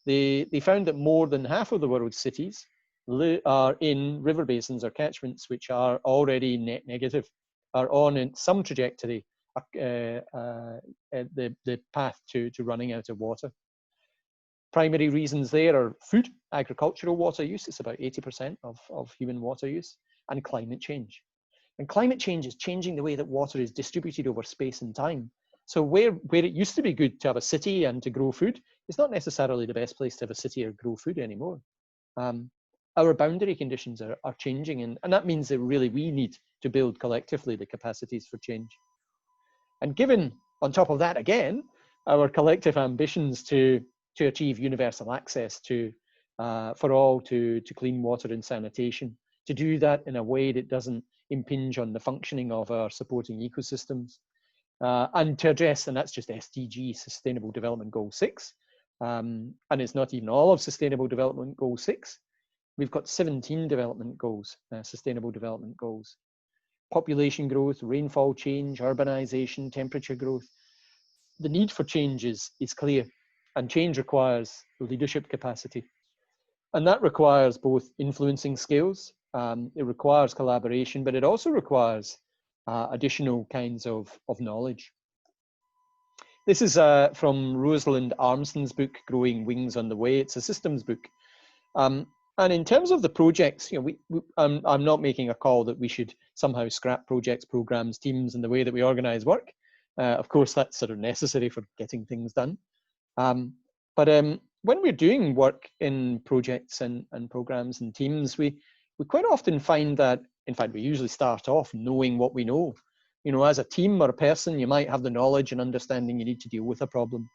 they found that more than half of the world's cities are in river basins or catchments which are already net negative, are on in some trajectory the path to running out of water. Primary reasons there are food, agricultural water use, it's about 80% of human water use, and climate change. And climate change is changing the way that water is distributed over space and time. So where it used to be good to have a city and to grow food, it's not necessarily the best place to have a city or grow food anymore. Our boundary conditions are changing, and that means that really we need to build collectively the capacities for change. And given, on top of that again, our collective ambitions to achieve universal access for all to clean water and sanitation, to do that in a way that doesn't impinge on the functioning of our supporting ecosystems, and to address, and that's just SDG, Sustainable Development Goal 6, and it's not even all of Sustainable Development Goal 6. We've got 17 development goals, sustainable development goals. Population growth, rainfall change, urbanization, temperature growth. The need for change is clear, and change requires leadership capacity. And that requires both influencing skills, it requires collaboration, but it also requires additional kinds of knowledge. This is from Rosalind Armston's book, Growing Wings on the Way. It's a systems book. And in terms of the projects, you know, I'm not making a call that we should somehow scrap projects, programs, teams, and the way that we organize work. Of course, that's sort of necessary for getting things done. But when we're doing work in projects and programs and teams, we quite often find that, in fact, we usually start off knowing what we know. You know, as a team or a person, you might have the knowledge and understanding you need to deal with a problem.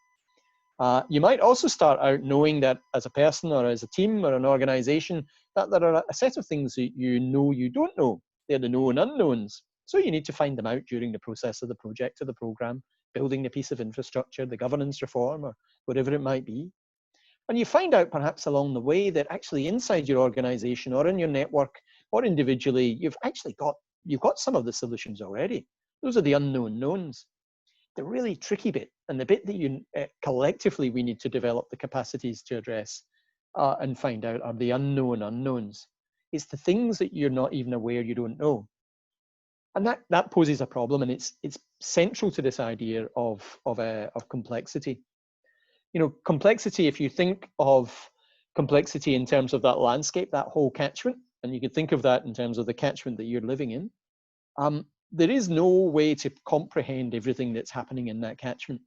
You might also start out knowing that as a person or as a team or an organization, that there are a set of things that you know you don't know. They're the known unknowns. So you need to find them out during the process of the project or the program, building the piece of infrastructure, the governance reform, or whatever it might be. And you find out perhaps along the way that actually inside your organization or in your network or individually, you've got some of the solutions already. Those are the unknown knowns. The really tricky bit, and the bit that collectively we need to develop the capacities to address and find out, are the unknown unknowns. It's the things that you're not even aware you don't know. And that poses a problem, and it's central to this idea of complexity. You know, complexity, if you think of complexity in terms of that landscape, that whole catchment, and you could think of that in terms of the catchment that you're living in, there is no way to comprehend everything that's happening in that catchment.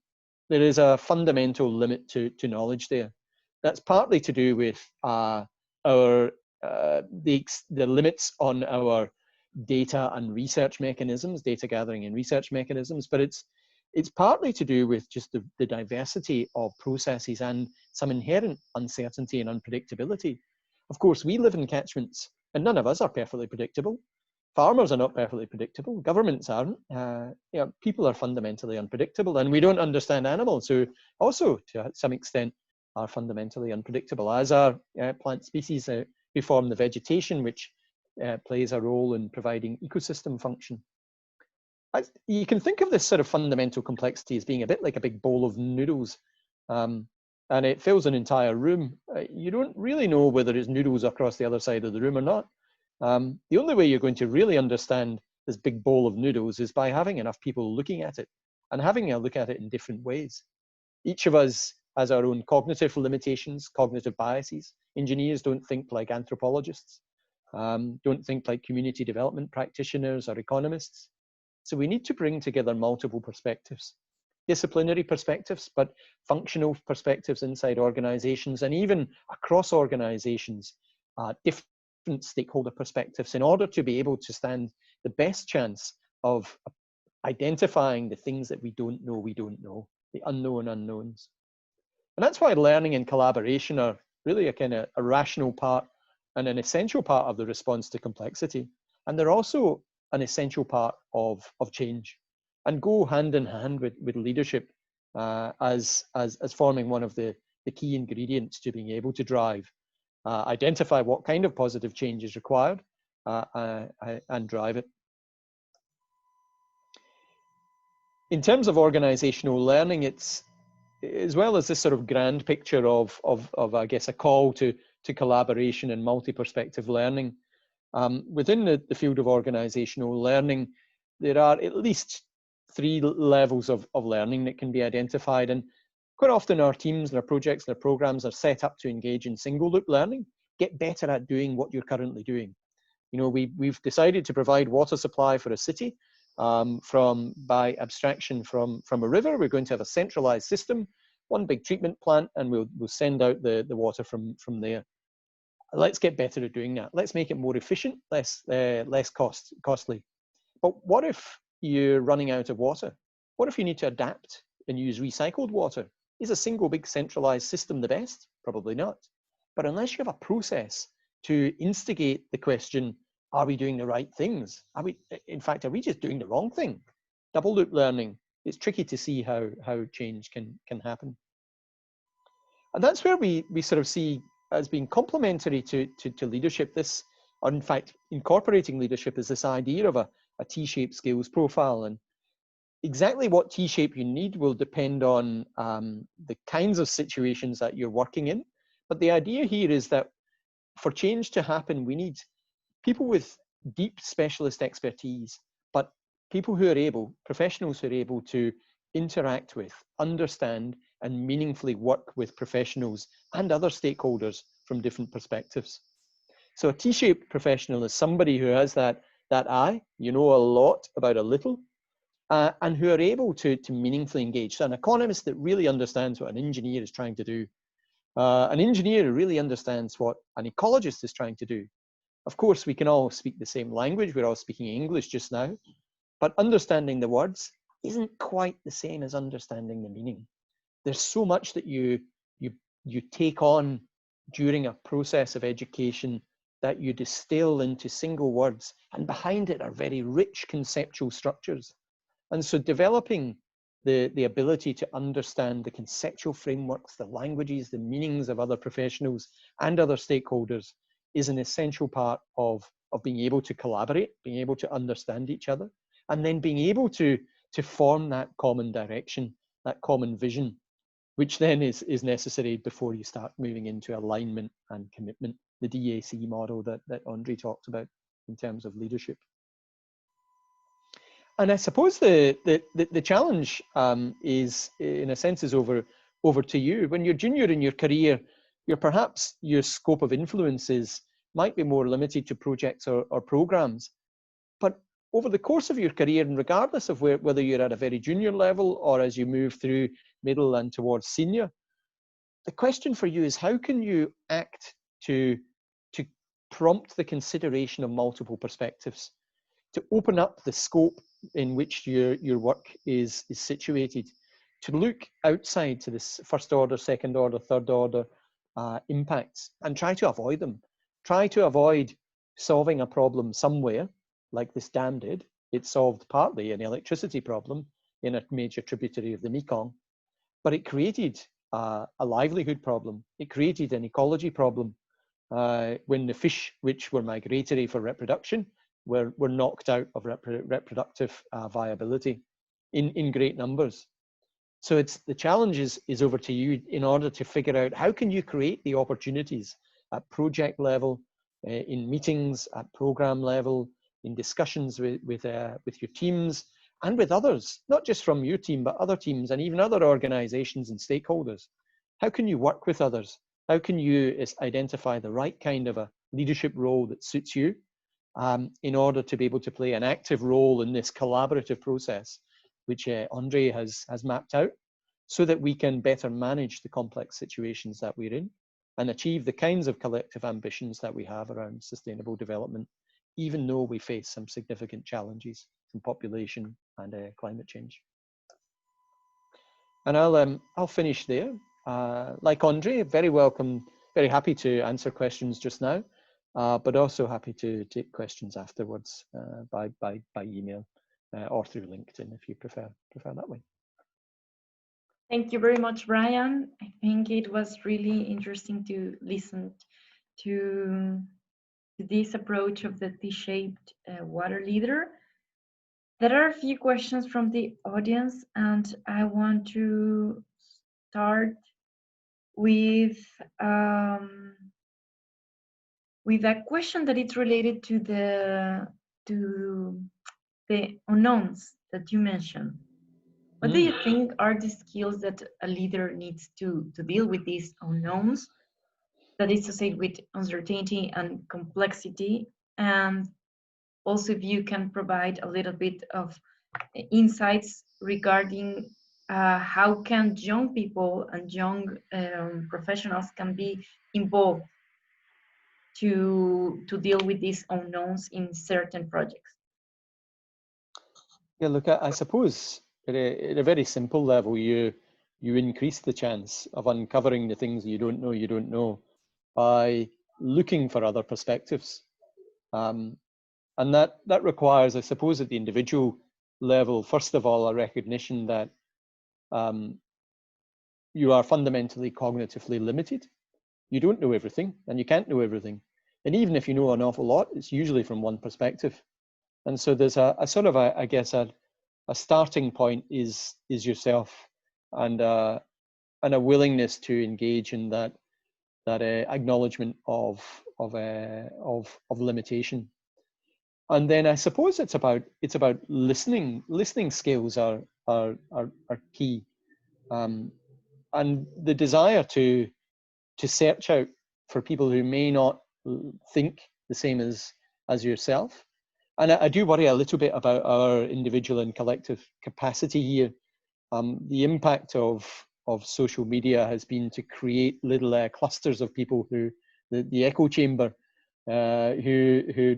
There is a fundamental limit to knowledge there. That's partly to do with the limits on our data and research mechanisms, data gathering and research mechanisms, but it's partly to do with just the diversity of processes and some inherent uncertainty and unpredictability. Of course, we live in catchments, and none of us are perfectly predictable. Farmers are not perfectly predictable. Governments aren't. People are fundamentally unpredictable, and we don't understand animals, who also, to some extent, are fundamentally unpredictable, as are plant species who form the vegetation, which plays a role in providing ecosystem function. You can think of this sort of fundamental complexity as being a bit like a big bowl of noodles. and it fills an entire room, you don't really know whether it's noodles across the other side of the room or not. The only way you're going to really understand this big bowl of noodles is by having enough people looking at it and having a look at it in different ways. Each of us has our own cognitive limitations, cognitive biases. Engineers don't think like anthropologists, don't think like community development practitioners or economists. So we need to bring together multiple perspectives, disciplinary perspectives, but functional perspectives inside organizations and even across organizations, different stakeholder perspectives, in order to be able to stand the best chance of identifying the things that we don't know, the unknown unknowns. And that's why learning and collaboration are really a kind of a rational part and an essential part of the response to complexity. And they're also an essential part of change, and go hand in hand with leadership as forming one of the key ingredients to being able to drive, identify what kind of positive change is required, and drive it. In terms of organizational learning, it's, as well as this sort of grand picture of I guess, a call to collaboration and multi-perspective learning, within the field of organizational learning, there are at least 3 levels of learning that can be identified. And quite often our teams and our projects and our programs are set up to engage in single loop learning, get better at doing what you're currently doing. You know, we've decided to provide water supply for a city by abstraction from a river. We're going to have a centralized system, one big treatment plant, and we'll send out the water from there. Let's get better at doing that. Let's make it more efficient, less costly. But what if you're running out of water? What if you need to adapt and use recycled water? Is a single big centralized system the best? Probably not. But unless you have a process to instigate the question, are we doing the right things? In fact, are we just doing the wrong thing? Double loop learning, it's tricky to see how change can happen. And that's where we sort of see as being complementary to leadership, this, or in fact, incorporating leadership, is this idea of a T-shaped skills profile. And exactly what T-shape you need will depend on the kinds of situations that you're working in. But the idea here is that for change to happen, we need people with deep specialist expertise, but people who are able, professionals who are able to interact with, understand, and meaningfully work with professionals and other stakeholders from different perspectives. So a T-shaped professional is somebody who has that eye, you know a lot about a little, and who are able to meaningfully engage. So an economist that really understands what an engineer is trying to do. An engineer who really understands what an ecologist is trying to do. Of course, we can all speak the same language. We're all speaking English just now, but understanding the words isn't quite the same as understanding the meaning. There's so much that you take on during a process of education that you distill into single words, and behind it are very rich conceptual structures. And so developing the ability to understand the conceptual frameworks, the languages, the meanings of other professionals and other stakeholders is an essential part of being able to collaborate, being able to understand each other, and then being able to form that common direction, that common vision, which then is necessary before you start moving into alignment and commitment, the DAC model that Andre talked about in terms of leadership. And I suppose the challenge is, in a sense, is over to you. When you're junior in your career, perhaps your scope of influences might be more limited to projects or programs. But over the course of your career, and regardless of whether you're at a very junior level or as you move through middle and towards senior, the question for you is, how can you act to prompt the consideration of multiple perspectives, to open up the scope in which your work is situated, to look outside to this first order, second order, third order impacts, and try to avoid them. Try to avoid solving a problem somewhere, like this dam did. It solved partly an electricity problem in a major tributary of the Mekong, but it created a livelihood problem. It created an ecology problem when the fish, which were migratory for reproduction, were knocked out of reproductive viability in great numbers. So it's the challenge is over to you in order to figure out how can you create the opportunities at project level, in meetings, at program level, in discussions with your teams and with others, not just from your team, but other teams and even other organizations and stakeholders. How can you work with others? How can you identify the right kind of a leadership role that suits you in order to be able to play an active role in this collaborative process, which Andre has mapped out, so that we can better manage the complex situations that we're in and achieve the kinds of collective ambitions that we have around sustainable development, even though we face some significant challenges from population and climate change. And I'll finish there. Like Andre, very welcome, very happy to answer questions just now, but also happy to take questions afterwards by email or through LinkedIn if you prefer that way. Thank you very much, Brian. I think it was really interesting to listen to this approach of the T-shaped water leader. There are a few questions from the audience, and I want to start with a question that is related to the unknowns that you mentioned. What do you think are the skills that a leader needs to deal with these unknowns, that is to say with uncertainty and complexity? And also if you can provide a little bit of insights regarding how can young people and young professionals can be involved to deal with these unknowns in certain projects? Yeah, look, I suppose at a very simple level, you increase the chance of uncovering the things you don't know by looking for other perspectives. And that requires, I suppose, at the individual level, first of all, a recognition that you are fundamentally cognitively limited. You don't know everything and you can't know everything. And even if you know an awful lot, it's usually from one perspective. And so there's a sort of, I guess, a starting point is yourself, and a willingness to engage in that acknowledgement of limitation. And then I suppose it's about listening. Listening skills are key, and the desire to search out for people who may not think the same as yourself. And I do worry a little bit about our individual and collective capacity here. The impact of social media has been to create little clusters of people who, the echo chamber, who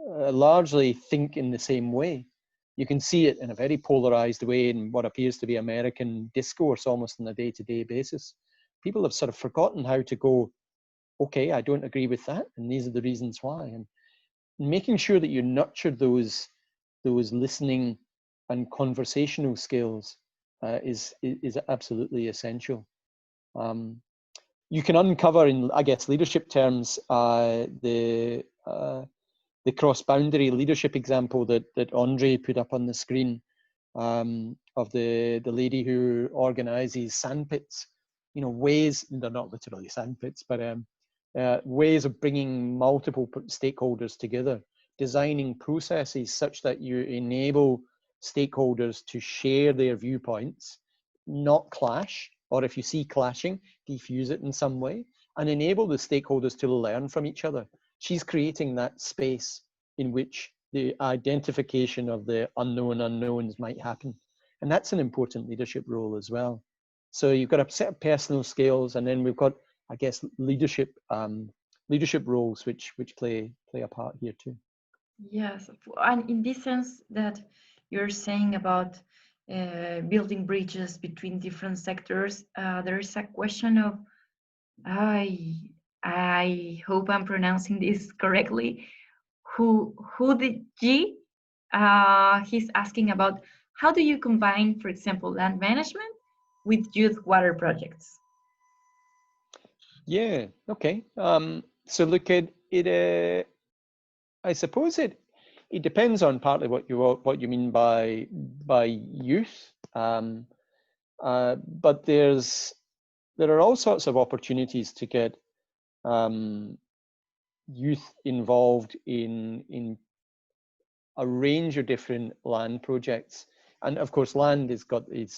largely think in the same way. You can see it in a very polarized way in what appears to be American discourse almost on a day-to-day basis. People have sort of forgotten how to go, okay, I don't agree with that, and these are the reasons why. And making sure that you nurture those listening and conversational skills is absolutely essential. You can uncover, in I guess leadership terms, the cross-boundary leadership example that Andre put up on the screen, of the lady who organizes sandpits. You know, ways, they're not literally sandpits, but ways of bringing multiple stakeholders together, designing processes such that you enable stakeholders to share their viewpoints, not clash, or if you see clashing, diffuse it in some way, and enable the stakeholders to learn from each other. She's creating that space in which the identification of the unknown unknowns might happen. And that's an important leadership role as well. So you've got a set of personal skills, and then we've got, I guess, leadership roles which play a part here too. Yes, and in this sense that you're saying about building bridges between different sectors, there is a question of, I hope I'm pronouncing this correctly, who the G, he's asking about how do you combine, for example, land management with youth water projects? Yeah, okay. So look at it, I suppose it depends on partly what you mean by youth. But there are all sorts of opportunities to get youth involved in a range of different land projects. And of course, land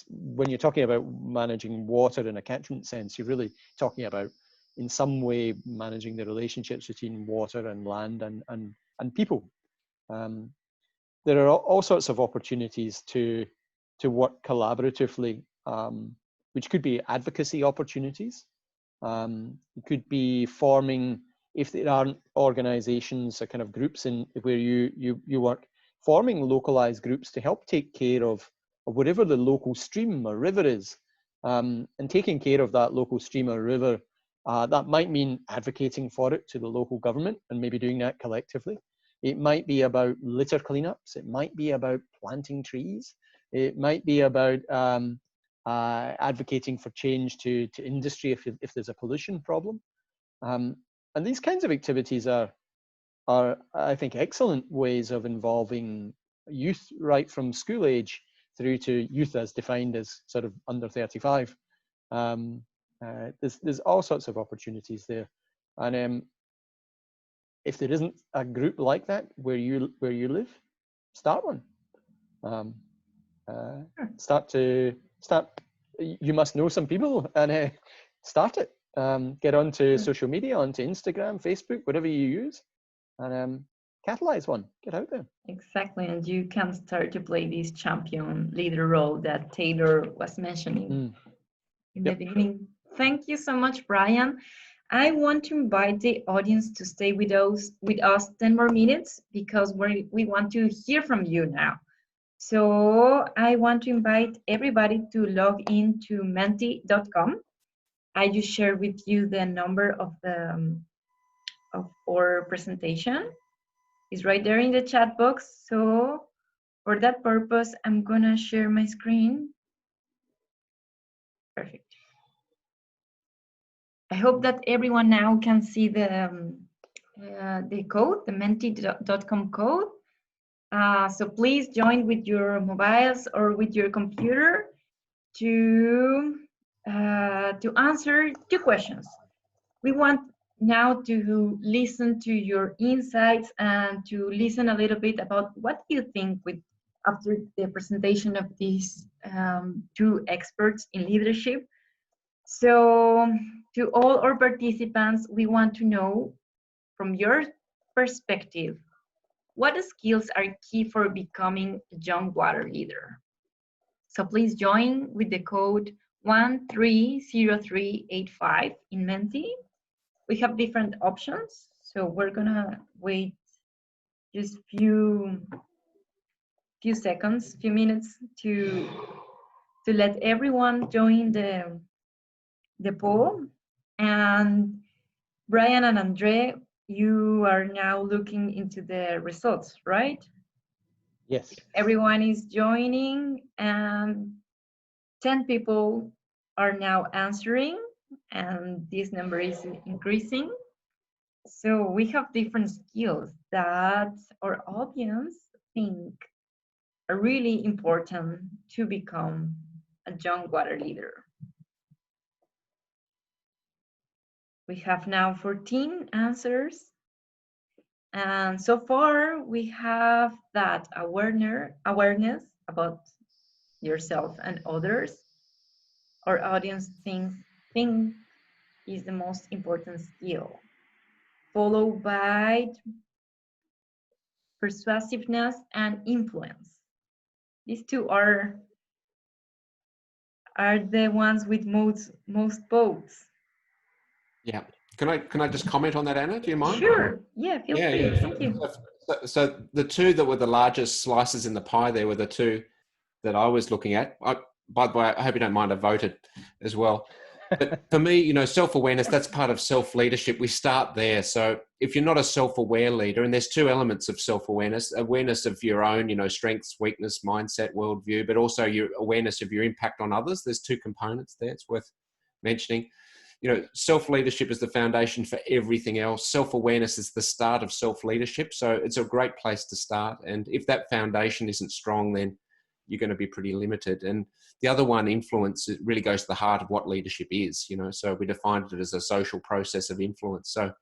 when you're talking about managing water in a catchment sense, you're really talking about, in some way, managing the relationships between water and land and people. There are all sorts of opportunities to work collaboratively, which could be advocacy opportunities. It could be forming, if there aren't organizations or kind of groups in where you work, forming localized groups to help take care of whatever the local stream or river is, and taking care of that local stream or river. That might mean advocating for it to the local government and maybe doing that collectively. It might be about litter cleanups. It might be about planting trees. It might be about advocating for change to industry if there's a pollution problem. And these kinds of activities are, I think, excellent ways of involving youth right from school age through to youth as defined as sort of under 35. There's all sorts of opportunities there. And if there isn't a group like that where you live, start one. You must know some people and start it. Get onto social media, onto Instagram, Facebook, whatever you use, and catalyze one. Get out there. Exactly, and you can start to play this champion leader role that Taylor was mentioning in the beginning. Thank you so much, Brian. I want to invite the audience to stay with us 10 more minutes because we want to hear from you now. So I want to invite everybody to log into menti.com. I just shared with you the number of our presentation. It's right there in the chat box. So for that purpose, I'm gonna share my screen. Perfect. I hope that everyone now can see the code, the menti.com code. So please join with your mobiles or with your computer to answer 2 questions. We want now to listen to your insights and to listen a little bit about what you think after the presentation of these 2 experts in leadership. So to all our participants, we want to know from your perspective, what skills are key for becoming a young water leader? So please join with the code 130385 in Menti. We have different options, so we're gonna wait just few seconds, few minutes to let everyone join the poll. And Brian and Andre, you are now looking into the results, right? Yes. Everyone is joining and 10 people are now answering and this number is increasing. So we have different skills that our audience think are really important to become a young water leader. We have now 14 answers. And so far we have that awareness about yourself and others. Our audience think is the most important skill, followed by persuasiveness and influence. These 2 are the ones with most votes. Yeah. Can I just comment on that, Anna? Do you mind? Sure. Yeah, feel free. Yeah. Thank you. So the 2 that were the largest slices in the pie there were the 2 that I was looking at. By the way, I hope you don't mind, I voted as well. But for me, self-awareness, that's part of self-leadership. We start there. So if you're not a self-aware leader, and there's 2 elements of self-awareness, awareness of your own, strengths, weakness, mindset, worldview, but also your awareness of your impact on others. There's 2 components there. It's worth mentioning. Self-leadership is the foundation for everything else. Self-awareness is the start of self-leadership. So it's a great place to start. And if that foundation isn't strong, then you're going to be pretty limited. And the other one, influence, it really goes to the heart of what leadership is, you know. So we defined it as a social process of influence. So,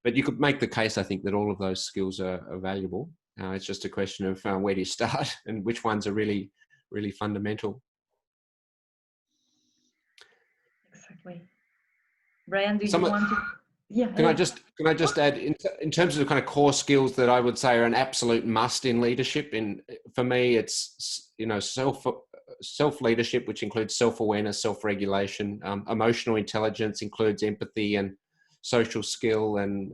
but you could make the case, I think, that all of those skills are valuable. It's just a question of where do you start and which ones are really, really fundamental. Exactly. Brian, do you want to? Yeah. Can I just add, in terms of the kind of core skills that I would say are an absolute must in leadership? For me, it's, you know, self leadership, which includes self-awareness, self-regulation. Emotional intelligence includes empathy and social skill and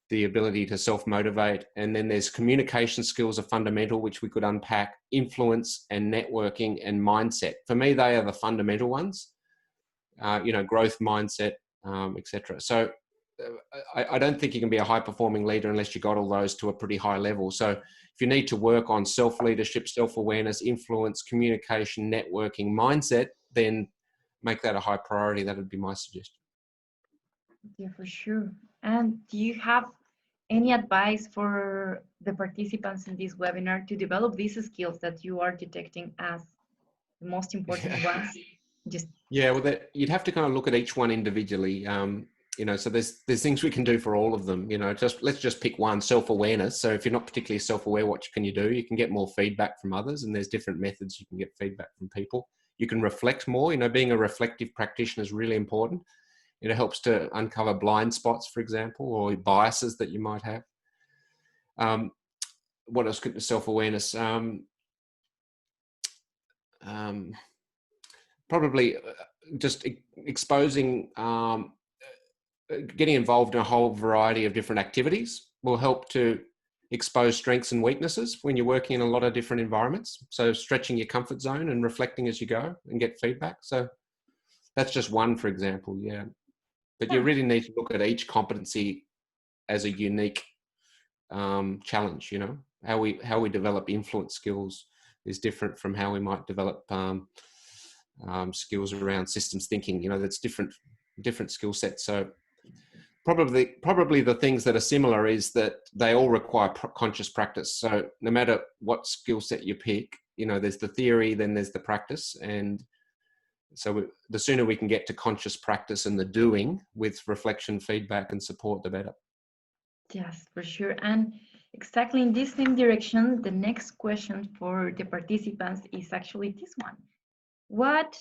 the ability to self-motivate. And then there's communication skills are fundamental, which we could unpack, influence and networking and mindset. For me, they are the fundamental ones. You know, growth mindset, etc. So I don't think you can be a high-performing leader unless you got all those to a pretty high level. So if you need to work on self-leadership, self-awareness, influence, communication, networking, mindset, then make that a high priority. That would be my suggestion. Yeah, for sure. And do you have any advice for the participants in this webinar to develop these skills that you are detecting as the most important ones? Well, you'd have to kind of look at each one individually. You know, so there's things we can do for all of them. You know, let's just pick one: self-awareness. So if you're not particularly self-aware, what can you do? You can get more feedback from others, and there's different methods you can get feedback from people. You can reflect more. You know, being a reflective practitioner is really important. It helps to uncover blind spots, for example, or biases that you might have. What else could self-awareness? Probably just exposing, getting involved in a whole variety of different activities will help to expose strengths and weaknesses when you're working in a lot of different environments. So stretching your comfort zone and reflecting as you go and get feedback. So that's just one, for example, yeah. But you really need to look at each competency as a unique challenge, you know. How we develop influence skills is different from how we might develop skills around systems thinking. You know, that's different skill sets. So probably the things that are similar is that they all require conscious practice. So no matter what skill set you pick, you know, there's the theory, then there's the practice. And so the sooner we can get to conscious practice and the doing with reflection, feedback and support, the better. Yes, for sure. And exactly in this same direction, the next question for the participants is actually this one. What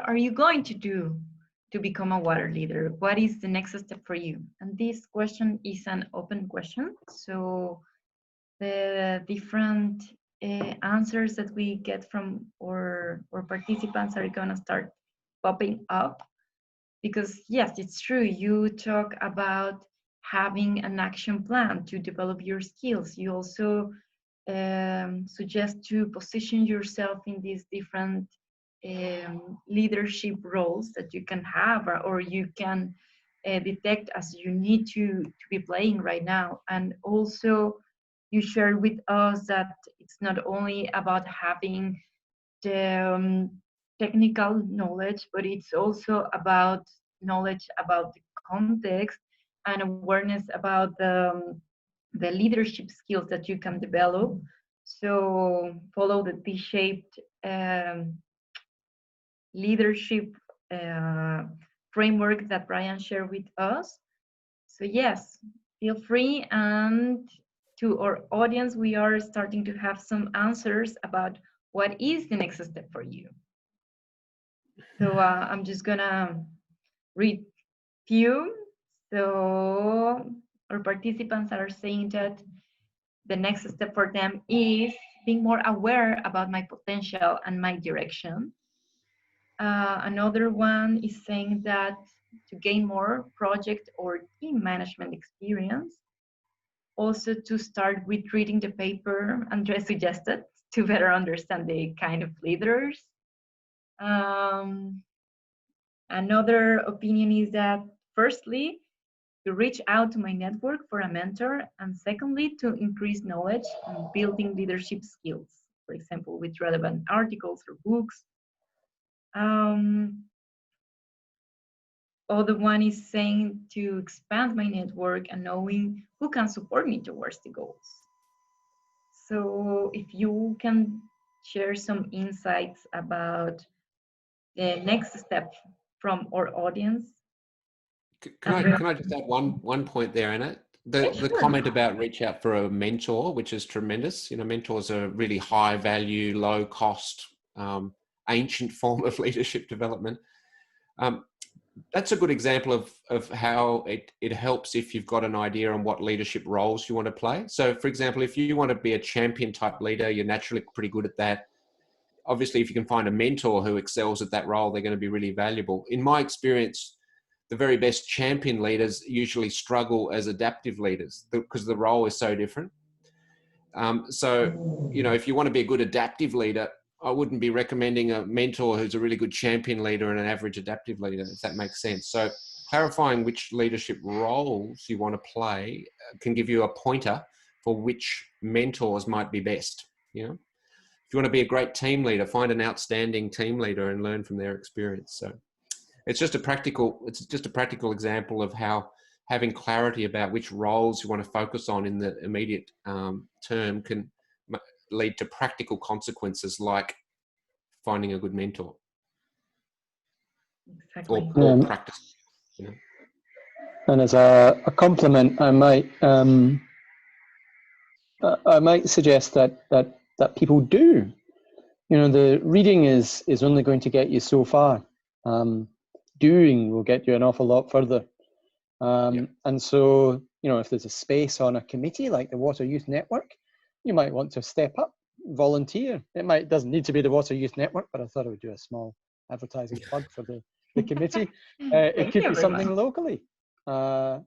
are you going to do to become a water leader? What is the next step for you? And this question is an open question. So the different answers that we get from our participants are gonna start popping up, because yes, it's true. You talk about having an action plan to develop your skills. You also suggest to position yourself in these different leadership roles that you can have, or you can detect as you need to be playing right now. And also you shared with us that it's not only about having the technical knowledge, but it's also about knowledge about the context and awareness about the leadership skills that you can develop. So follow the T-shaped leadership framework that Brian shared with us. So yes, feel free. And to our audience, we are starting to have some answers about what is the next step for you. So I'm just gonna read few. So our participants are saying that the next step for them is being more aware about my potential and my direction. Another one is saying that to gain more project or team management experience. Also to start with reading the paper Andres suggested to better understand the kind of leaders. Another opinion is that firstly, to reach out to my network for a mentor, and secondly, to increase knowledge and building leadership skills, for example, with relevant articles or books. Other one is saying to expand my network and knowing who can support me towards the goals. So if you can share some insights about the next step from our audience. Can I just add one point there, Anna? The Sure. comment about reach out for a mentor, which is tremendous. You know, mentors are a really high value, low cost, ancient form of leadership development. That's a good example of how it helps if you've got an idea on what leadership roles you want to play. So, for example, if you want to be a champion type leader, you're naturally pretty good at that. Obviously, if you can find a mentor who excels at that role, they're going to be really valuable. In my experience, the very best champion leaders usually struggle as adaptive leaders because the role is so different. So, you know, if you want to be a good adaptive leader, I wouldn't be recommending a mentor who's a really good champion leader and an average adaptive leader, if that makes sense. So clarifying which leadership roles you want to play can give you a pointer for which mentors might be best. You know, if you want to be a great team leader, find an outstanding team leader and learn from their experience. So it's just a practical example of how having clarity about which roles you want to focus on in the immediate term can lead to practical consequences like finding a good mentor. Exactly. Yeah. Practice. You know? And as a compliment, I might suggest that people do. You know, the reading is only going to get you so far. Doing will get you an awful lot further. And so, you know, if there's a space on a committee like the Water Youth Network, you might want to step up, volunteer. Doesn't need to be the Water Youth Network, but I thought I would do a small advertising plug for the committee. It could be something locally. And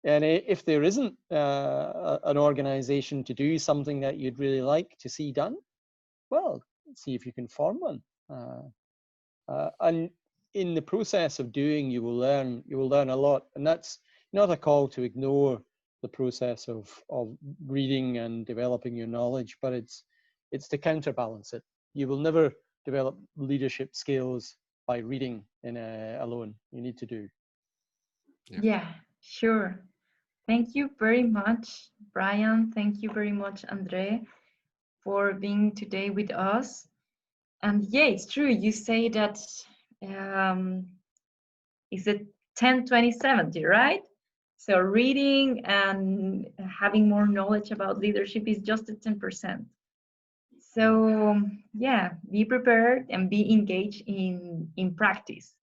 if there isn't an organization to do something that you'd really like to see done, well, see if you can form one. And in the process of doing, you will learn a lot. And that's not a call to ignore the process of reading and developing your knowledge, but it's to counterbalance it. You will never develop leadership skills by reading alone. You need to do. Yeah, sure. Thank you very much, Brian. Thank you very much, Andre, for being today with us. And yeah, it's true. You say that is it 10, 20, 70, right? So reading and having more knowledge about leadership is just at 10%. So yeah, be prepared and be engaged in practice.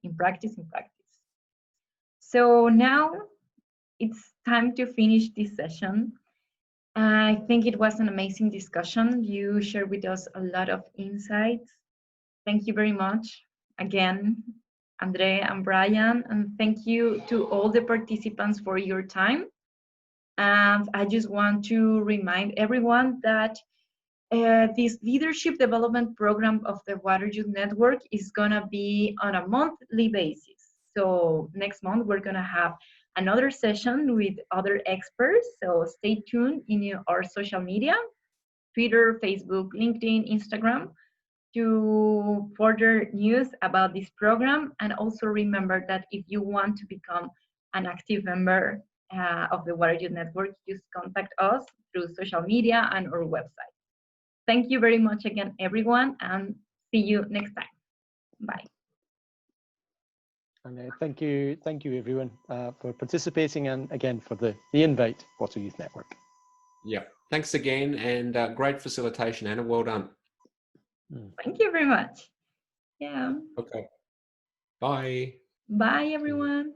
So now it's time to finish this session. I think it was an amazing discussion. You shared with us a lot of insights. Thank you very much again, Andre and Brian, and thank you to all the participants for your time. And I just want to remind everyone that this leadership development program of the Water Youth Network is gonna be on a monthly basis. So next month we're gonna have another session with other experts. So stay tuned in our social media, Twitter, Facebook, LinkedIn, Instagram, to further news about this program. And also remember that if you want to become an active member of the Water Youth Network, just contact us through social media and our website. Thank you very much again, everyone, and see you next time. Bye. And thank you everyone for participating, and again for the invite, Water Youth Network. Yeah, thanks again, and great facilitation, Anna. Well done. Thank you very much. Yeah. Okay. Bye. Bye, everyone.